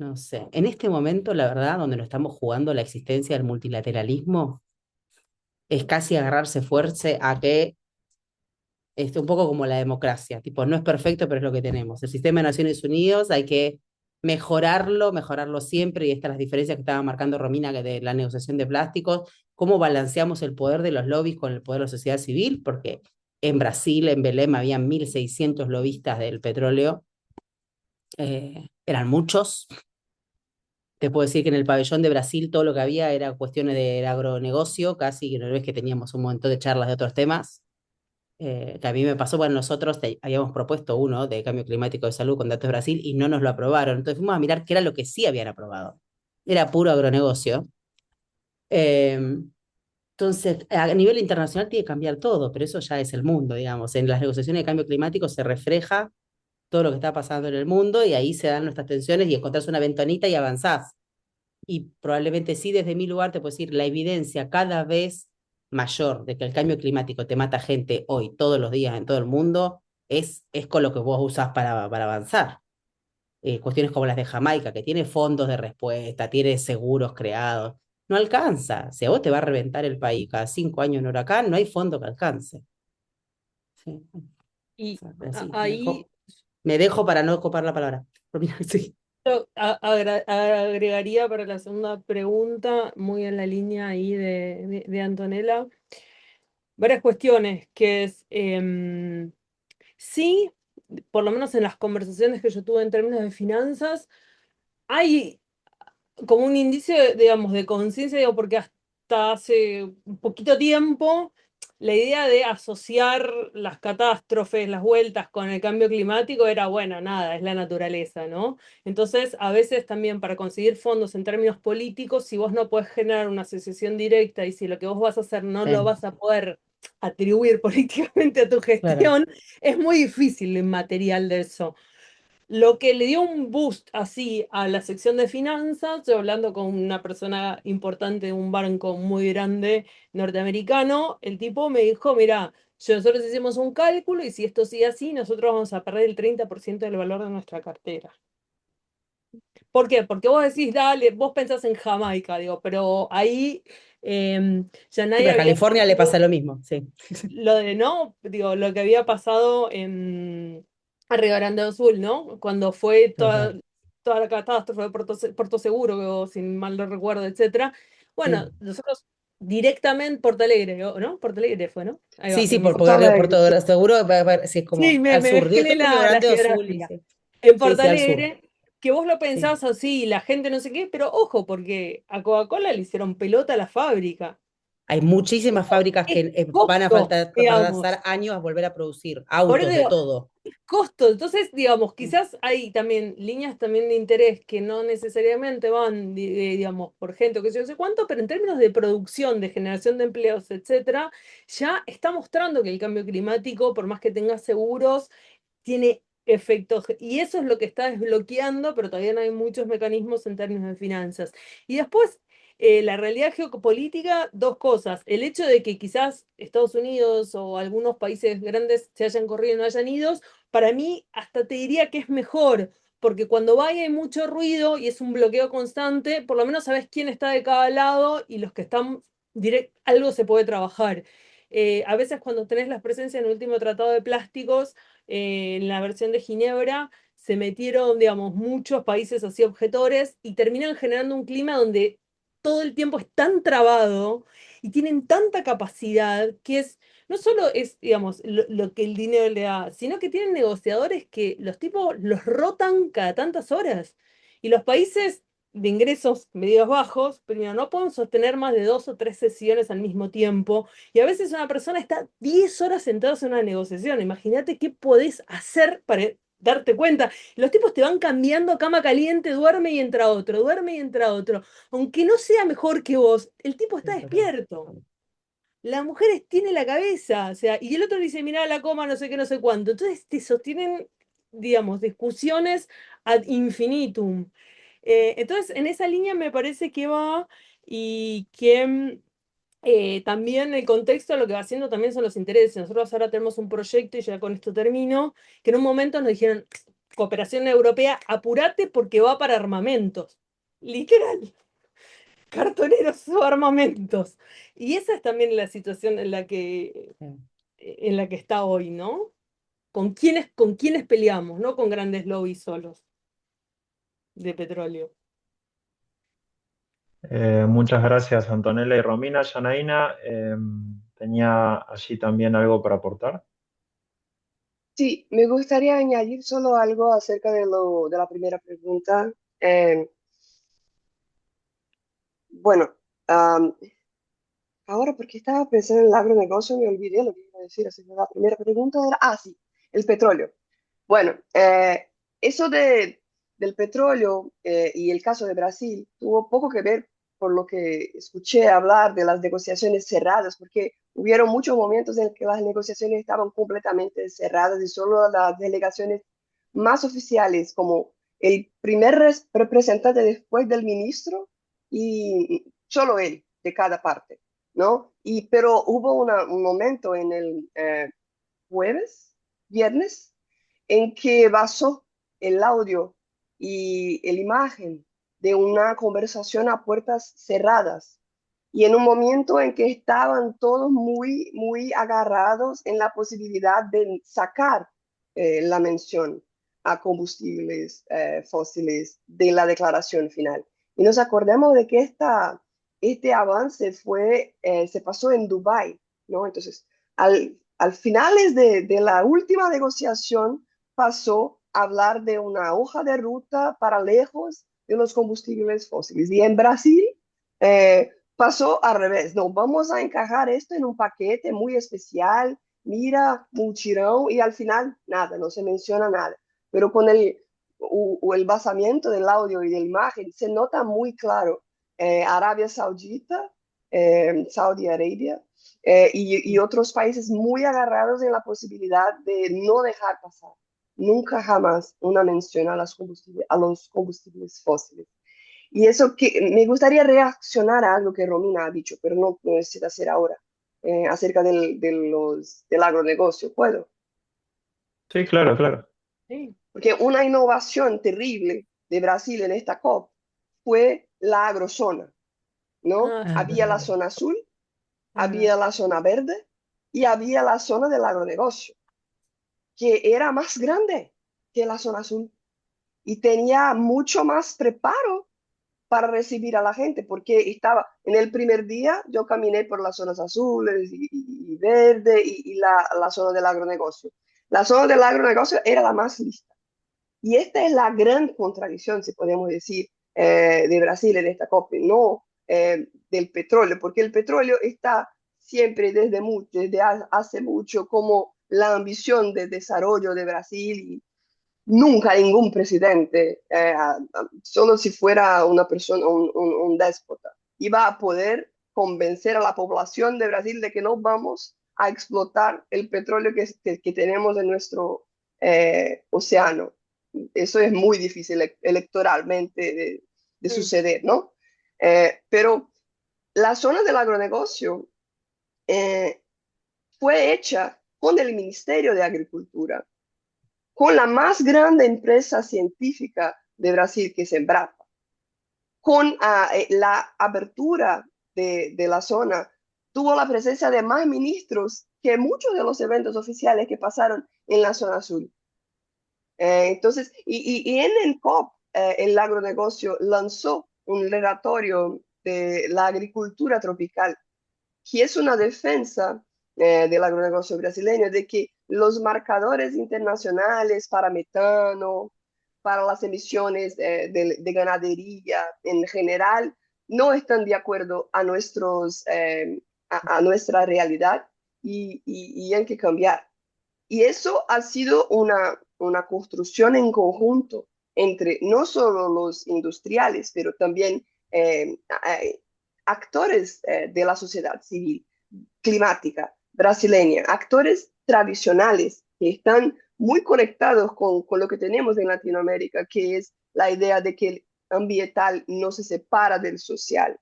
No sé. En este momento, la verdad, donde nos estamos jugando la existencia del multilateralismo, es casi agarrarse fuerza a que un poco como la democracia, tipo, no es perfecto, pero es lo que tenemos. El sistema de Naciones Unidas hay que mejorarlo siempre, y estas las diferencias que estaba marcando Romina de la negociación de plásticos, cómo balanceamos el poder de los lobbies con el poder de la sociedad civil, porque en Brasil, en Belém, habían 1.600 lobistas del petróleo, eran muchos. Te puedo decir que en el pabellón de Brasil todo lo que había era cuestiones del agronegocio, casi, que no ves que teníamos un montón de charlas de otros temas. que a mí me pasó, bueno, nosotros habíamos propuesto uno de cambio climático de salud con datos de Brasil y no nos lo aprobaron. Entonces fuimos a mirar qué era lo que sí habían aprobado. Era puro agronegocio. Eh, entonces, a nivel internacional tiene que cambiar todo, pero eso ya es el mundo, digamos. En las negociaciones de cambio climático se refleja todo lo que está pasando en el mundo y ahí se dan nuestras tensiones y encontrás una ventanita y avanzás. Y probablemente sí, desde mi lugar te puedo decir, la evidencia cada vez mayor de que el cambio climático te mata gente hoy, todos los días, en todo el mundo, es con lo que vos usás para avanzar. Cuestiones como las de Jamaica, que tiene fondos de respuesta, tiene seguros creados, no alcanza. Si a vos te va a reventar el país cada 5 años en huracán, no hay fondo que alcance. Sí. Y Así, ahí me dejo para no copar la palabra. Sí. yo agregaría para la segunda pregunta, muy en la línea ahí de Antonella, varias cuestiones, que es, sí, por lo menos en las conversaciones que yo tuve en términos de finanzas, hay como un indicio, digamos, de conciencia, digo, porque hasta hace un poquito tiempo la idea de asociar las catástrofes, las vueltas con el cambio climático era, bueno, nada, es la naturaleza, ¿no? Entonces, a veces también para conseguir fondos en términos políticos, si vos no podés generar una asociación directa y si lo que vos vas a hacer no lo vas a poder atribuir políticamente a tu Claro. gestión, es muy difícil lo inmaterial de eso. Lo que le dio un boost así a la sección de finanzas, yo hablando con una persona importante de un banco muy grande norteamericano, el tipo me dijo, mira, nosotros hicimos un cálculo y si esto sigue así, nosotros vamos a perder el 30% del valor de nuestra cartera. ¿Por qué? Porque vos decís, dale, vos pensás en Jamaica, digo, pero ahí ya Sí, nadie pero a había California le pasa lo mismo, sí. lo de, ¿no? Digo, lo que había pasado en Río Grande do Sul, ¿no? Cuando fue Total. toda la catástrofe de Puerto Seguro, si mal no recuerdo, etcétera. Bueno, Sí. nosotros directamente Porto Alegre, ¿no? Porto Alegre fue, ¿no? Ahí va, Sí, sí, me Porto por Alegre, sí. todo, seguro, sí, es sí, como al me sur, mezclé todo Río la Grande do Sul, y geográfica. sí, En sí, Porto sí, al sur, Alegre, que vos lo sí. pensás así, la gente no sé qué, pero ojo, porque a Coca-Cola le hicieron pelota a la fábrica. Hay muchísimas fábricas Es que van a costo, faltar, para digamos. pasar años a volver a producir, Por eso autos, de digo, todo. costo. Entonces, digamos, Sí. quizás hay también líneas también de interés que no necesariamente van, digamos, por gente o qué sé yo, no sé cuánto, pero en términos de producción, de generación de empleos, etcétera, ya está mostrando que el cambio climático, por más que tenga seguros, tiene efectos. Y eso es lo que está desbloqueando, pero todavía no hay muchos mecanismos en términos de finanzas. Y después, la realidad geopolítica, dos cosas. El hecho de que quizás Estados Unidos o algunos países grandes se hayan corrido y no hayan ido, para mí hasta te diría que es mejor, porque cuando va y hay mucho ruido y es un bloqueo constante, por lo menos sabes quién está de cada lado y los que están algo se puede trabajar. A veces cuando tenés la presencia en el último tratado de plásticos, en la versión de Ginebra, se metieron, digamos, muchos países así objetores y terminan generando un clima donde todo el tiempo es tan trabado y tienen tanta capacidad que es, no solo es, digamos, lo que el dinero le da, sino que tienen negociadores que los tipos los rotan cada tantas horas. Y los países de ingresos medios bajos, primero, no pueden sostener más de 2 o 3 sesiones al mismo tiempo. Y a veces una persona está 10 horas sentada en una negociación. Imagínate qué podés hacer para darte cuenta. Los tipos te van cambiando cama caliente, duerme y entra otro, duerme y entra otro. Aunque no sea mejor que vos, el tipo está Sí, total. despierto. La mujer tiene la cabeza, o sea, y el otro dice, mirá la coma, no sé qué, no sé cuánto. Entonces te sostienen, digamos, discusiones ad infinitum. Entonces, en esa línea me parece que va y que también el contexto lo que va haciendo también son los intereses. Nosotros ahora tenemos un proyecto, y ya con esto termino, que en un momento nos dijeron, cooperación europea, apurate porque va para armamentos. Literal, cartoneros o armamentos. Y esa es también la situación Sí. en la que está hoy, ¿no? Con quiénes peleamos, no con grandes lobbies solos de petróleo. Muchas gracias, Antonella y Romina. Yanaína, tenía allí también algo para aportar. Sí, me gustaría añadir solo algo acerca de la primera pregunta. Bueno, ahora porque estaba pensando en el agronegocio, me olvidé lo que iba a decir? Así que la primera pregunta era, sí, el petróleo. Bueno, eso del petróleo y el caso de Brasil tuvo poco que ver por lo que escuché hablar de las negociaciones cerradas, porque hubieron muchos momentos en que las negociaciones estaban completamente cerradas y solo las delegaciones más oficiales, como el primer representante después del ministro y solo él de cada parte, ¿no? Pero hubo un momento en el viernes, en que basó el audio y la imagen de una conversación a puertas cerradas y en un momento en que estaban todos muy, muy agarrados en la posibilidad de sacar la mención a combustibles fósiles de la declaración final. Y nos acordemos de que este avance se pasó en Dubái, ¿no? Entonces, al finales de la última negociación pasó a hablar de una hoja de ruta para lejos de los combustibles fósiles. Y en Brasil pasó al revés. No, vamos a encajar esto en un paquete muy especial, mira, muchirón, y al final nada, no se menciona nada. Pero con el basamiento del audio y de la imagen se nota muy claro Arabia Saudita, Saudi Arabia, y otros países muy agarrados en la posibilidad de no dejar pasar nunca jamás una mención a los combustibles fósiles. Y eso que me gustaría reaccionar a algo que Romina ha dicho, pero no necesita hacer ahora, acerca del agronegocio. ¿Puedo? Sí, claro, claro. Sí. Porque una innovación terrible de Brasil en esta COP fue la agrozona, ¿no? Ah, es Había la verdad, zona azul, es verdad. había la zona verde y había la zona del agronegocio, que era más grande que la zona azul y tenía mucho más preparo para recibir a la gente, porque estaba en el primer día, yo caminé por las zonas azules y verde y la zona del agronegocio. La zona del agronegocio era la más lista. Y esta es la gran contradicción, si podemos decir, de Brasil en esta COP, no del petróleo, porque el petróleo está siempre desde hace mucho como la ambición de desarrollo de Brasil y nunca ningún presidente, solo si fuera una persona, un déspota, iba a poder convencer a la población de Brasil de que no vamos a explotar el petróleo que tenemos en nuestro océano. Eso es muy difícil electoralmente de Mm. suceder, ¿no? Pero la zona del agronegocio eh, fue hecha con el Ministerio de Agricultura, con la más grande empresa científica de Brasil, que es Embrapa, con la apertura de la zona, tuvo la presencia de más ministros que muchos de los eventos oficiales que pasaron en la zona azul. Entonces, y en el COP, el agronegocio lanzó un relatorio de la agricultura tropical, que es una defensa del agronegocio brasileño de que los marcadores internacionales para metano, para las emisiones de ganadería en general, no están de acuerdo a nuestra realidad y hay que cambiar. Y eso ha sido una construcción en conjunto entre no solo los industriales, pero también actores de la sociedad civil climática brasileña, actores tradicionales que están muy conectados con lo que tenemos en Latinoamérica, que es la idea de que el ambiental no se separa del social.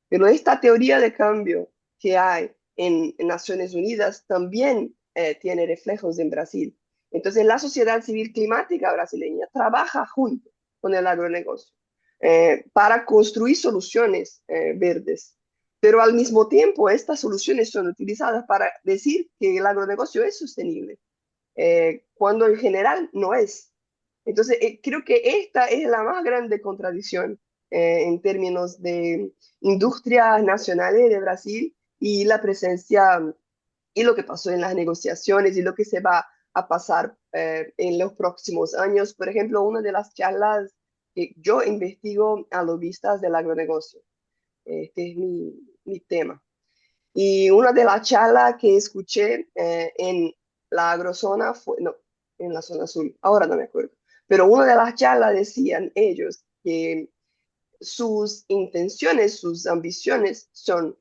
Pero esta teoría de cambio que hay en Naciones Unidas también tiene reflejos en Brasil. Entonces, la sociedad civil climática brasileña trabaja junto con el agronegocio para construir soluciones verdes. Pero al mismo tiempo, estas soluciones son utilizadas para decir que el agronegocio es sostenible, cuando en general no es. Entonces, creo que esta es la más grande contradicción en términos de industrias nacionales de Brasil y la presencia y lo que pasó en las negociaciones y lo que se va a pasar en los próximos años. Por ejemplo, una de las charlas que yo investigo a lobistas del agronegocio. Este es mi tema. Y una de las charlas que escuché en la agrozona fue, no, en la zona azul, ahora no me acuerdo, pero una de las charlas decían ellos que sus intenciones, sus ambiciones son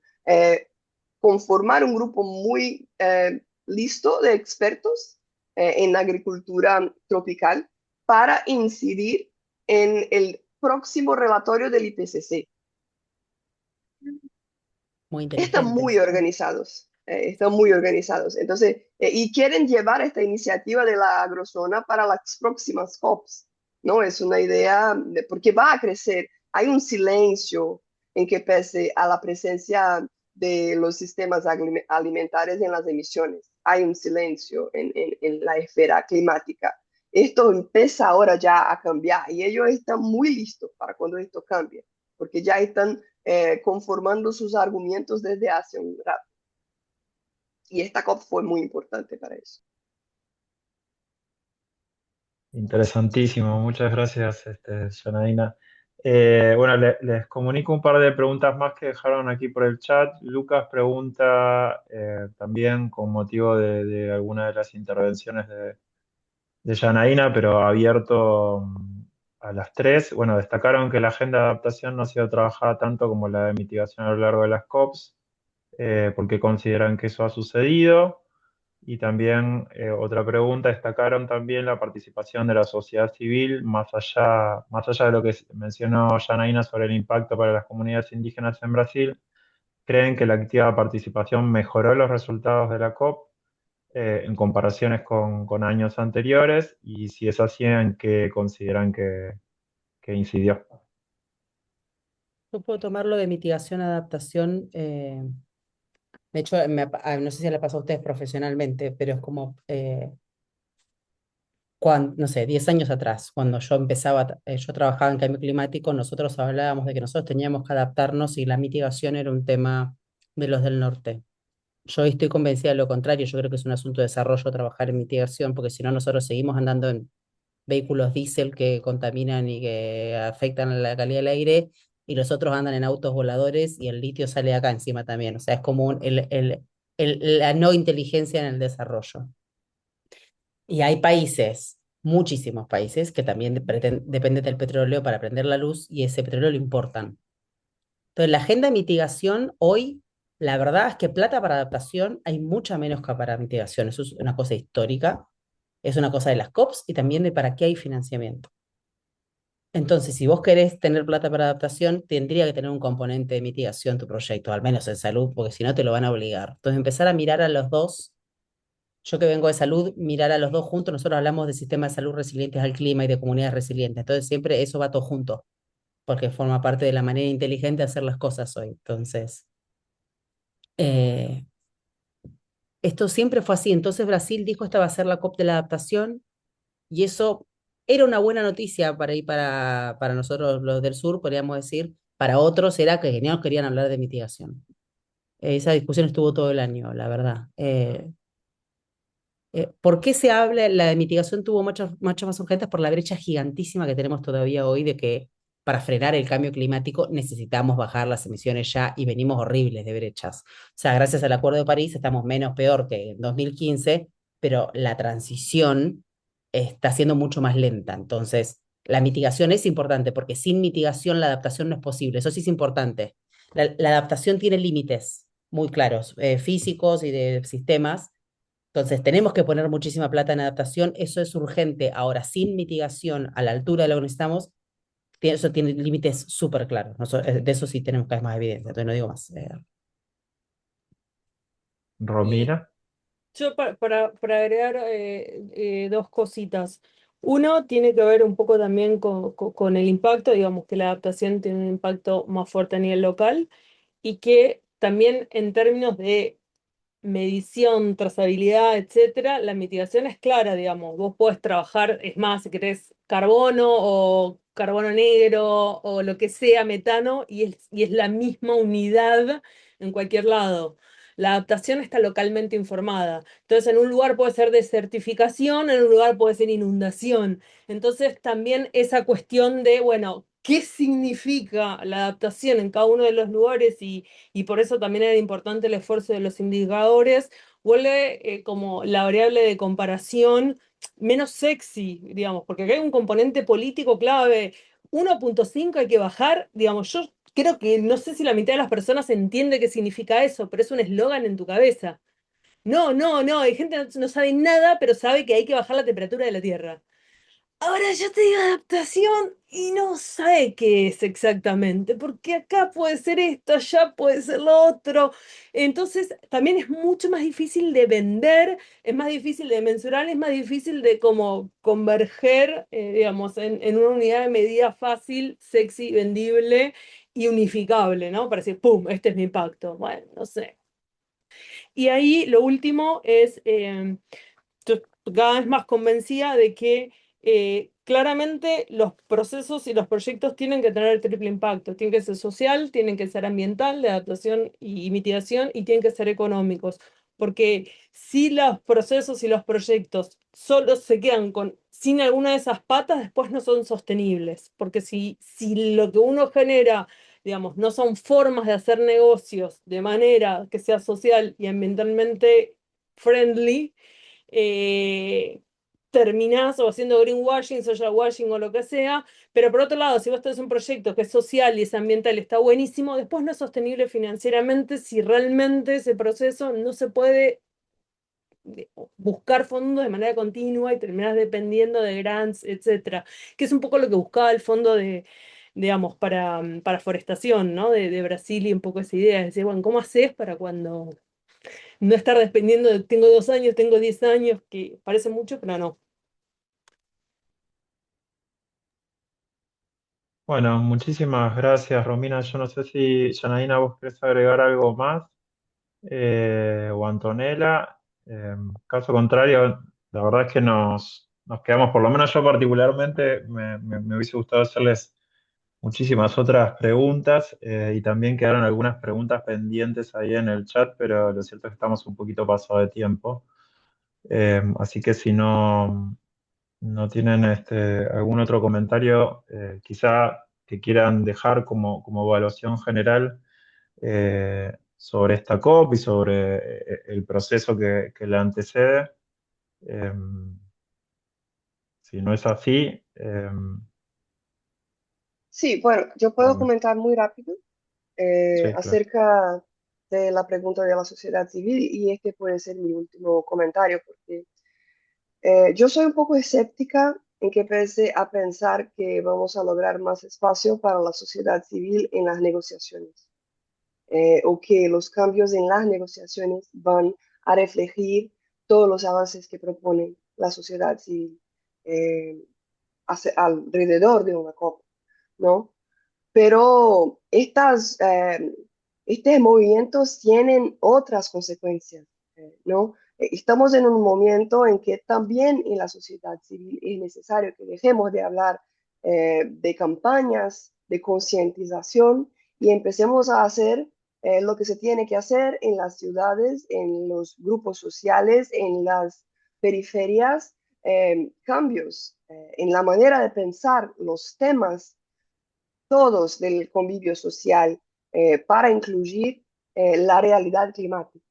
conformar un grupo muy listo de expertos en agricultura tropical para incidir en el próximo relatorio del IPCC. Muy Están muy inteligentes. organizados, están muy organizados. Entonces, y quieren llevar esta iniciativa de la agrozona para las próximas COPs, ¿no? Es una idea, porque va a crecer. Hay un silencio en que pese a la presencia de los sistemas alimentarios en las emisiones, hay un silencio en la esfera climática. Esto empieza ahora ya a cambiar y ellos están muy listos para cuando esto cambie, porque ya están conformando sus argumentos desde hace un rato. Y esta COP fue muy importante para eso. Interesantísimo, muchas gracias, Janaína. Bueno, les comunico un par de preguntas más que dejaron aquí por el chat. Lucas pregunta también con motivo de alguna de las intervenciones de Janaína, pero abierto a las tres. Bueno, destacaron que la agenda de adaptación no ha sido trabajada tanto como la de mitigación a lo largo de las COPs, porque consideran que eso ha sucedido. Y también otra pregunta, destacaron también la participación de la sociedad civil, más allá de lo que mencionó Janaína sobre el impacto para las comunidades indígenas en Brasil. ¿Creen que la activa participación mejoró los resultados de la COP en comparaciones con años anteriores? Y si es así, ¿en qué consideran que incidió? Yo puedo tomarlo de mitigación, adaptación. De hecho, no sé si le pasó a ustedes profesionalmente, pero es como, no sé, 10 años atrás, cuando yo empezaba, yo trabajaba en cambio climático, nosotros hablábamos de que nosotros teníamos que adaptarnos y la mitigación era un tema de los del norte. Yo estoy convencida de lo contrario, yo creo que es un asunto de desarrollo trabajar en mitigación, porque si no nosotros seguimos andando en vehículos diésel que contaminan y que afectan la calidad del aire, y los otros andan en autos voladores y el litio sale acá encima también. O sea, es como la no inteligencia en el desarrollo. Y hay países, muchísimos países, que también dependen del petróleo para prender la luz y ese petróleo lo importan. Entonces, la agenda de mitigación hoy, la verdad es que plata para adaptación hay mucha menos que para mitigación. Eso es una cosa histórica, es una cosa de las COPs y también de para qué hay financiamiento. Entonces, si vos querés tener plata para adaptación, tendría que tener un componente de mitigación tu proyecto, al menos en salud, porque si no te lo van a obligar. Entonces, empezar a mirar a los dos, yo que vengo de salud, mirar a los dos juntos, nosotros hablamos de sistemas de salud resilientes al clima y de comunidades resilientes. Entonces, siempre eso va todo junto, porque forma parte de la manera inteligente de hacer las cosas hoy. Entonces, eh, esto siempre fue así. Entonces, Brasil dijo, esta va a ser la COP de la adaptación, y eso era una buena noticia para nosotros los del sur, podríamos decir. Para otros era que no querían hablar de mitigación. Esa discusión estuvo todo el año, la verdad. ¿Por qué se habla? La de mitigación tuvo muchas más urgencias por la brecha gigantísima que tenemos todavía hoy de que para frenar el cambio climático necesitamos bajar las emisiones ya y venimos horribles de brechas. O sea, gracias al Acuerdo de París estamos menos peor que en 2015, pero la transición está siendo mucho más lenta. Entonces, la mitigación es importante porque sin mitigación la adaptación no es posible. Eso sí es importante. La adaptación tiene límites muy claros, físicos y de sistemas. Entonces, tenemos que poner muchísima plata en adaptación, eso es urgente. Ahora, sin mitigación a la altura de lo que necesitamos, eso tiene límites súper claros. De eso sí tenemos cada vez más evidencia, entonces no digo más. Y Romina. yo para agregar dos cositas. Uno tiene que ver un poco también con el impacto, digamos que la adaptación tiene un impacto más fuerte a nivel local y que también en términos de medición, trazabilidad, etcétera, la mitigación es clara, digamos. Vos podés trabajar, es más, si querés carbono o carbono negro o lo que sea, metano, y es la misma unidad en cualquier lado. La adaptación está localmente informada. Entonces, en un lugar puede ser desertificación, en un lugar puede ser inundación. Entonces, también esa cuestión de, bueno, qué significa la adaptación en cada uno de los lugares y por eso también era importante el esfuerzo de los indicadores, vuelve como la variable de comparación menos sexy, digamos, porque acá hay un componente político clave. 1.5 hay que bajar, digamos, yo creo que no sé si la mitad de las personas entiende qué significa eso, pero es un eslogan en tu cabeza. No, no, no, hay gente que no sabe nada, pero sabe que hay que bajar la temperatura de la Tierra. Ahora yo te digo adaptación y no sabe qué es exactamente, porque acá puede ser esto, allá puede ser lo otro. Entonces también es mucho más difícil de vender, es más difícil de mensurar, es más difícil de como converger, digamos, en una unidad de medida fácil, sexy, vendible y unificable, ¿no? Para decir, ¡pum! Este es mi impacto. Bueno, no sé. Y ahí lo último es, estoy cada vez más convencida de que claramente los procesos y los proyectos tienen que tener el triple impacto. Tienen que ser social, tienen que ser ambiental, de adaptación y mitigación, y tienen que ser económicos. Porque si los procesos y los proyectos solo se quedan sin alguna de esas patas, después no son sostenibles. Porque si lo que uno genera, digamos, no son formas de hacer negocios de manera que sea social y ambientalmente friendly, eh, terminás o haciendo greenwashing, social washing o lo que sea, pero por otro lado, si vos tenés un proyecto que es social y es ambiental, está buenísimo, después no es sostenible financieramente si realmente ese proceso no se puede buscar fondos de manera continua y terminás dependiendo de grants, etcétera, que es un poco lo que buscaba el fondo digamos, para forestación, ¿no? De Brasil y un poco esa idea, es decir, bueno, ¿cómo haces para cuando no estar dependiendo de tengo 2 años, tengo 10 años, que parece mucho, pero no? Bueno, muchísimas gracias, Romina. Yo no sé si, Janaína, vos querés agregar algo más, o Antonella. Caso contrario, la verdad es que nos quedamos, por lo menos yo particularmente, me hubiese gustado hacerles muchísimas otras preguntas, y también quedaron algunas preguntas pendientes ahí en el chat, pero lo cierto es que estamos un poquito pasados de tiempo. Así que si no tienen algún otro comentario, quizá que quieran dejar como evaluación general, sobre esta COP y sobre el proceso que la antecede. Eh, si no es así, Sí, bueno, yo puedo bueno, comentar muy rápido sí, claro. acerca de la pregunta de la sociedad civil y este puede ser mi último comentario porque yo soy un poco escéptica en que empecé a pensar que vamos a lograr más espacio para la sociedad civil en las negociaciones, o que los cambios en las negociaciones van a reflejar todos los avances que propone la sociedad civil eh, alrededor de una COP, ¿no? Pero estos movimientos tienen otras consecuencias, ¿no? Estamos en un momento en que también en la sociedad civil es necesario que dejemos de hablar de campañas de concientización y empecemos a hacer lo que se tiene que hacer en las ciudades, en los grupos sociales, en las periferias, cambios en la manera de pensar los temas todos del convivio social para incluir la realidad climática,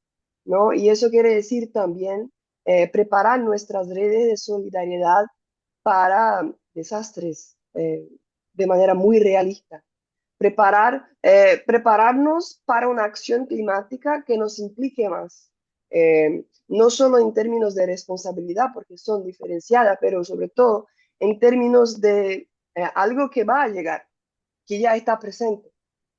¿no? Y eso quiere decir también preparar nuestras redes de solidaridad para desastres de manera muy realista. Prepararnos para una acción climática que nos implique más, no solo en términos de responsabilidad, porque son diferenciadas, pero sobre todo en términos de algo que va a llegar, que ya está presente,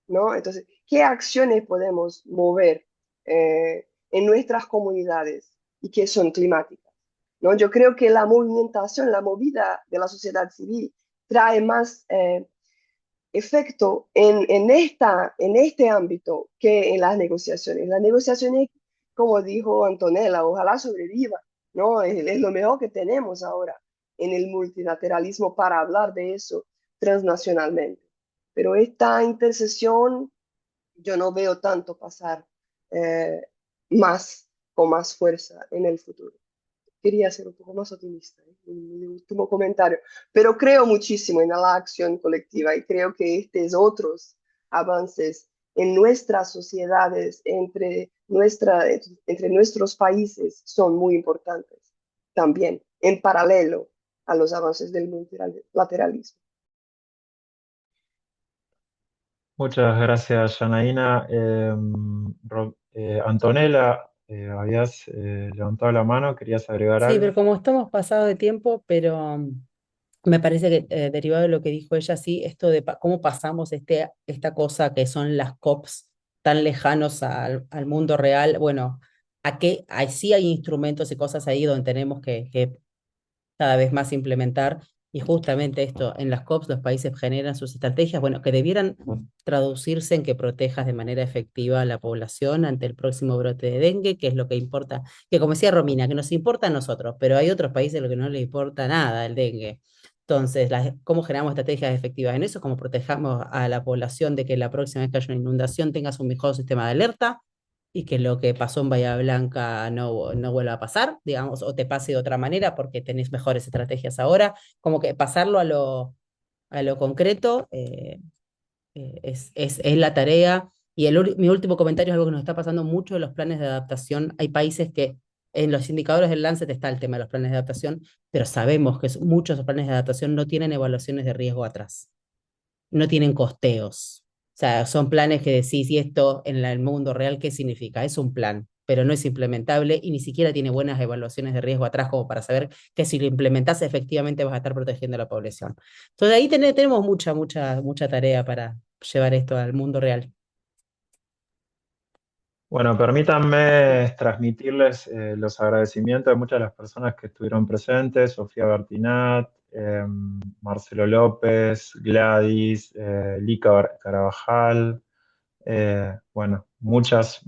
¿no? Entonces, ¿qué acciones podemos mover en nuestras comunidades y que son climáticas? ¿No? Yo creo que la movimentación, la movida de la sociedad civil trae más efecto en este ámbito que en las negociaciones. Las negociaciones, como dijo Antonella, ojalá sobreviva, ¿no? Es lo mejor que tenemos ahora en el multilateralismo para hablar de eso transnacionalmente. Pero esta intercesión yo no veo tanto pasar eh, más con más fuerza en el futuro. quería ser un poco más optimista, mi último comentario, pero creo muchísimo en la acción colectiva y creo que estos otros avances en nuestras sociedades, entre nuestros países, son muy importantes también, en paralelo a los avances del multilateralismo. Muchas gracias, Janaína. Antonella, habías levantado la mano, ¿querías agregar Sí, pero algo? como estamos pasados de tiempo, pero me parece que derivado de lo que dijo ella, sí, esto de cómo pasamos esta cosa que son las COPs tan lejanos al mundo real, bueno, sí hay instrumentos y cosas ahí donde tenemos que cada vez más implementar. Y justamente esto, en las COPs los países generan sus estrategias, bueno, que debieran traducirse en que protejas de manera efectiva a la población ante el próximo brote de dengue, que es lo que importa, que como decía Romina, que nos importa a nosotros, pero hay otros países a los que no les importa nada el dengue. Entonces, ¿cómo generamos estrategias efectivas en eso? ¿Cómo protejamos a la población de que la próxima vez que haya una inundación tengas un mejor sistema de alerta? Y que lo que pasó en Bahía Blanca no vuelva a pasar, digamos, o te pase de otra manera porque tenés mejores estrategias ahora, como que pasarlo a lo concreto es la tarea. Y mi último comentario es algo que nos está pasando mucho en los planes de adaptación. Hay países que en los indicadores del Lancet está el tema de los planes de adaptación, pero sabemos que muchos de los planes de adaptación no tienen evaluaciones de riesgo atrás, no tienen costeos. O sea, son planes que decís, y esto en el mundo real, ¿qué significa? Es un plan, pero no es implementable y ni siquiera tiene buenas evaluaciones de riesgo atrás como para saber que si lo implementás efectivamente vas a estar protegiendo a la población. Entonces ahí tenemos mucha tarea para llevar esto al mundo real. Bueno, permítanme transmitirles los agradecimientos de muchas de las personas que estuvieron presentes: Sofía Bertinat, Marcelo López, Gladys, Lica Carabajal. Bueno, muchas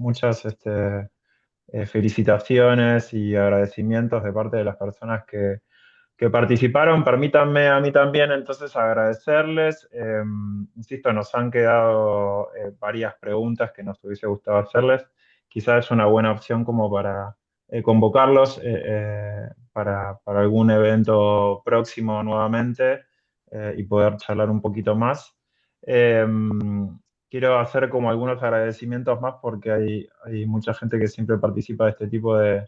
felicitaciones y agradecimientos de parte de las personas que participaron. Permítanme a mí también entonces agradecerles. Insisto, nos han quedado varias preguntas que nos hubiese gustado hacerles. Quizás es una buena opción como para convocarlos para algún evento próximo nuevamente y poder charlar un poquito más. Eh, Quiero hacer como algunos agradecimientos más porque hay mucha gente que siempre participa de este tipo de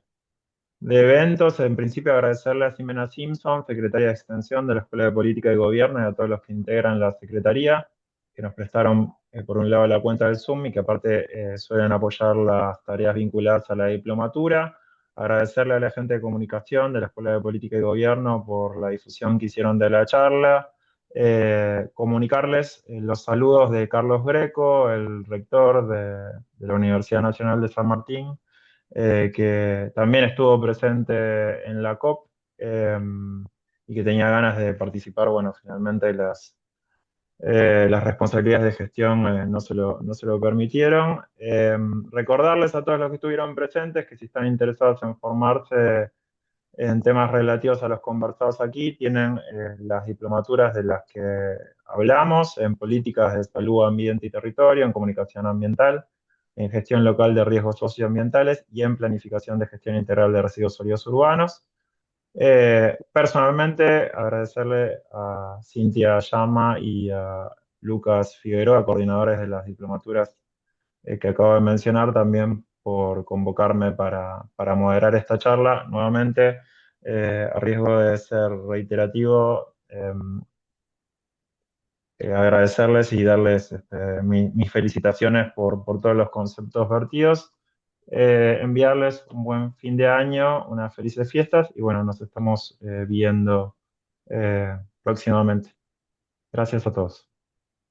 eventos. En principio, agradecerle a Ximena Simpson, secretaria de Extensión de la Escuela de Política y Gobierno, y a todos los que integran la Secretaría, que nos prestaron, por un lado, la cuenta del Zoom y que aparte suelen apoyar las tareas vinculadas a la diplomatura. Agradecerle a la gente de comunicación de la Escuela de Política y Gobierno por la difusión que hicieron de la charla. Comunicarles los saludos de Carlos Greco, el rector de la Universidad Nacional de San Martín, que también estuvo presente en la COP y que tenía ganas de participar. Bueno, finalmente las responsabilidades de gestión no se lo permitieron. Recordarles a todos los que estuvieron presentes que si están interesados en formarse en temas relativos a los conversados aquí, tienen las diplomaturas de las que hablamos en políticas de salud, ambiente y territorio, en comunicación ambiental, en gestión local de riesgos socioambientales y en planificación de gestión integral de residuos sólidos urbanos. Personalmente, agradecerle a Cintia Llama y a Lucas Figueroa, coordinadores de las diplomaturas que acabo de mencionar, también por convocarme para moderar esta charla. Nuevamente, a riesgo de ser reiterativo, agradecerles y darles mis felicitaciones por todos los conceptos vertidos. Enviarles un buen fin de año, unas felices fiestas y bueno, nos estamos viendo próximamente. Gracias a todos.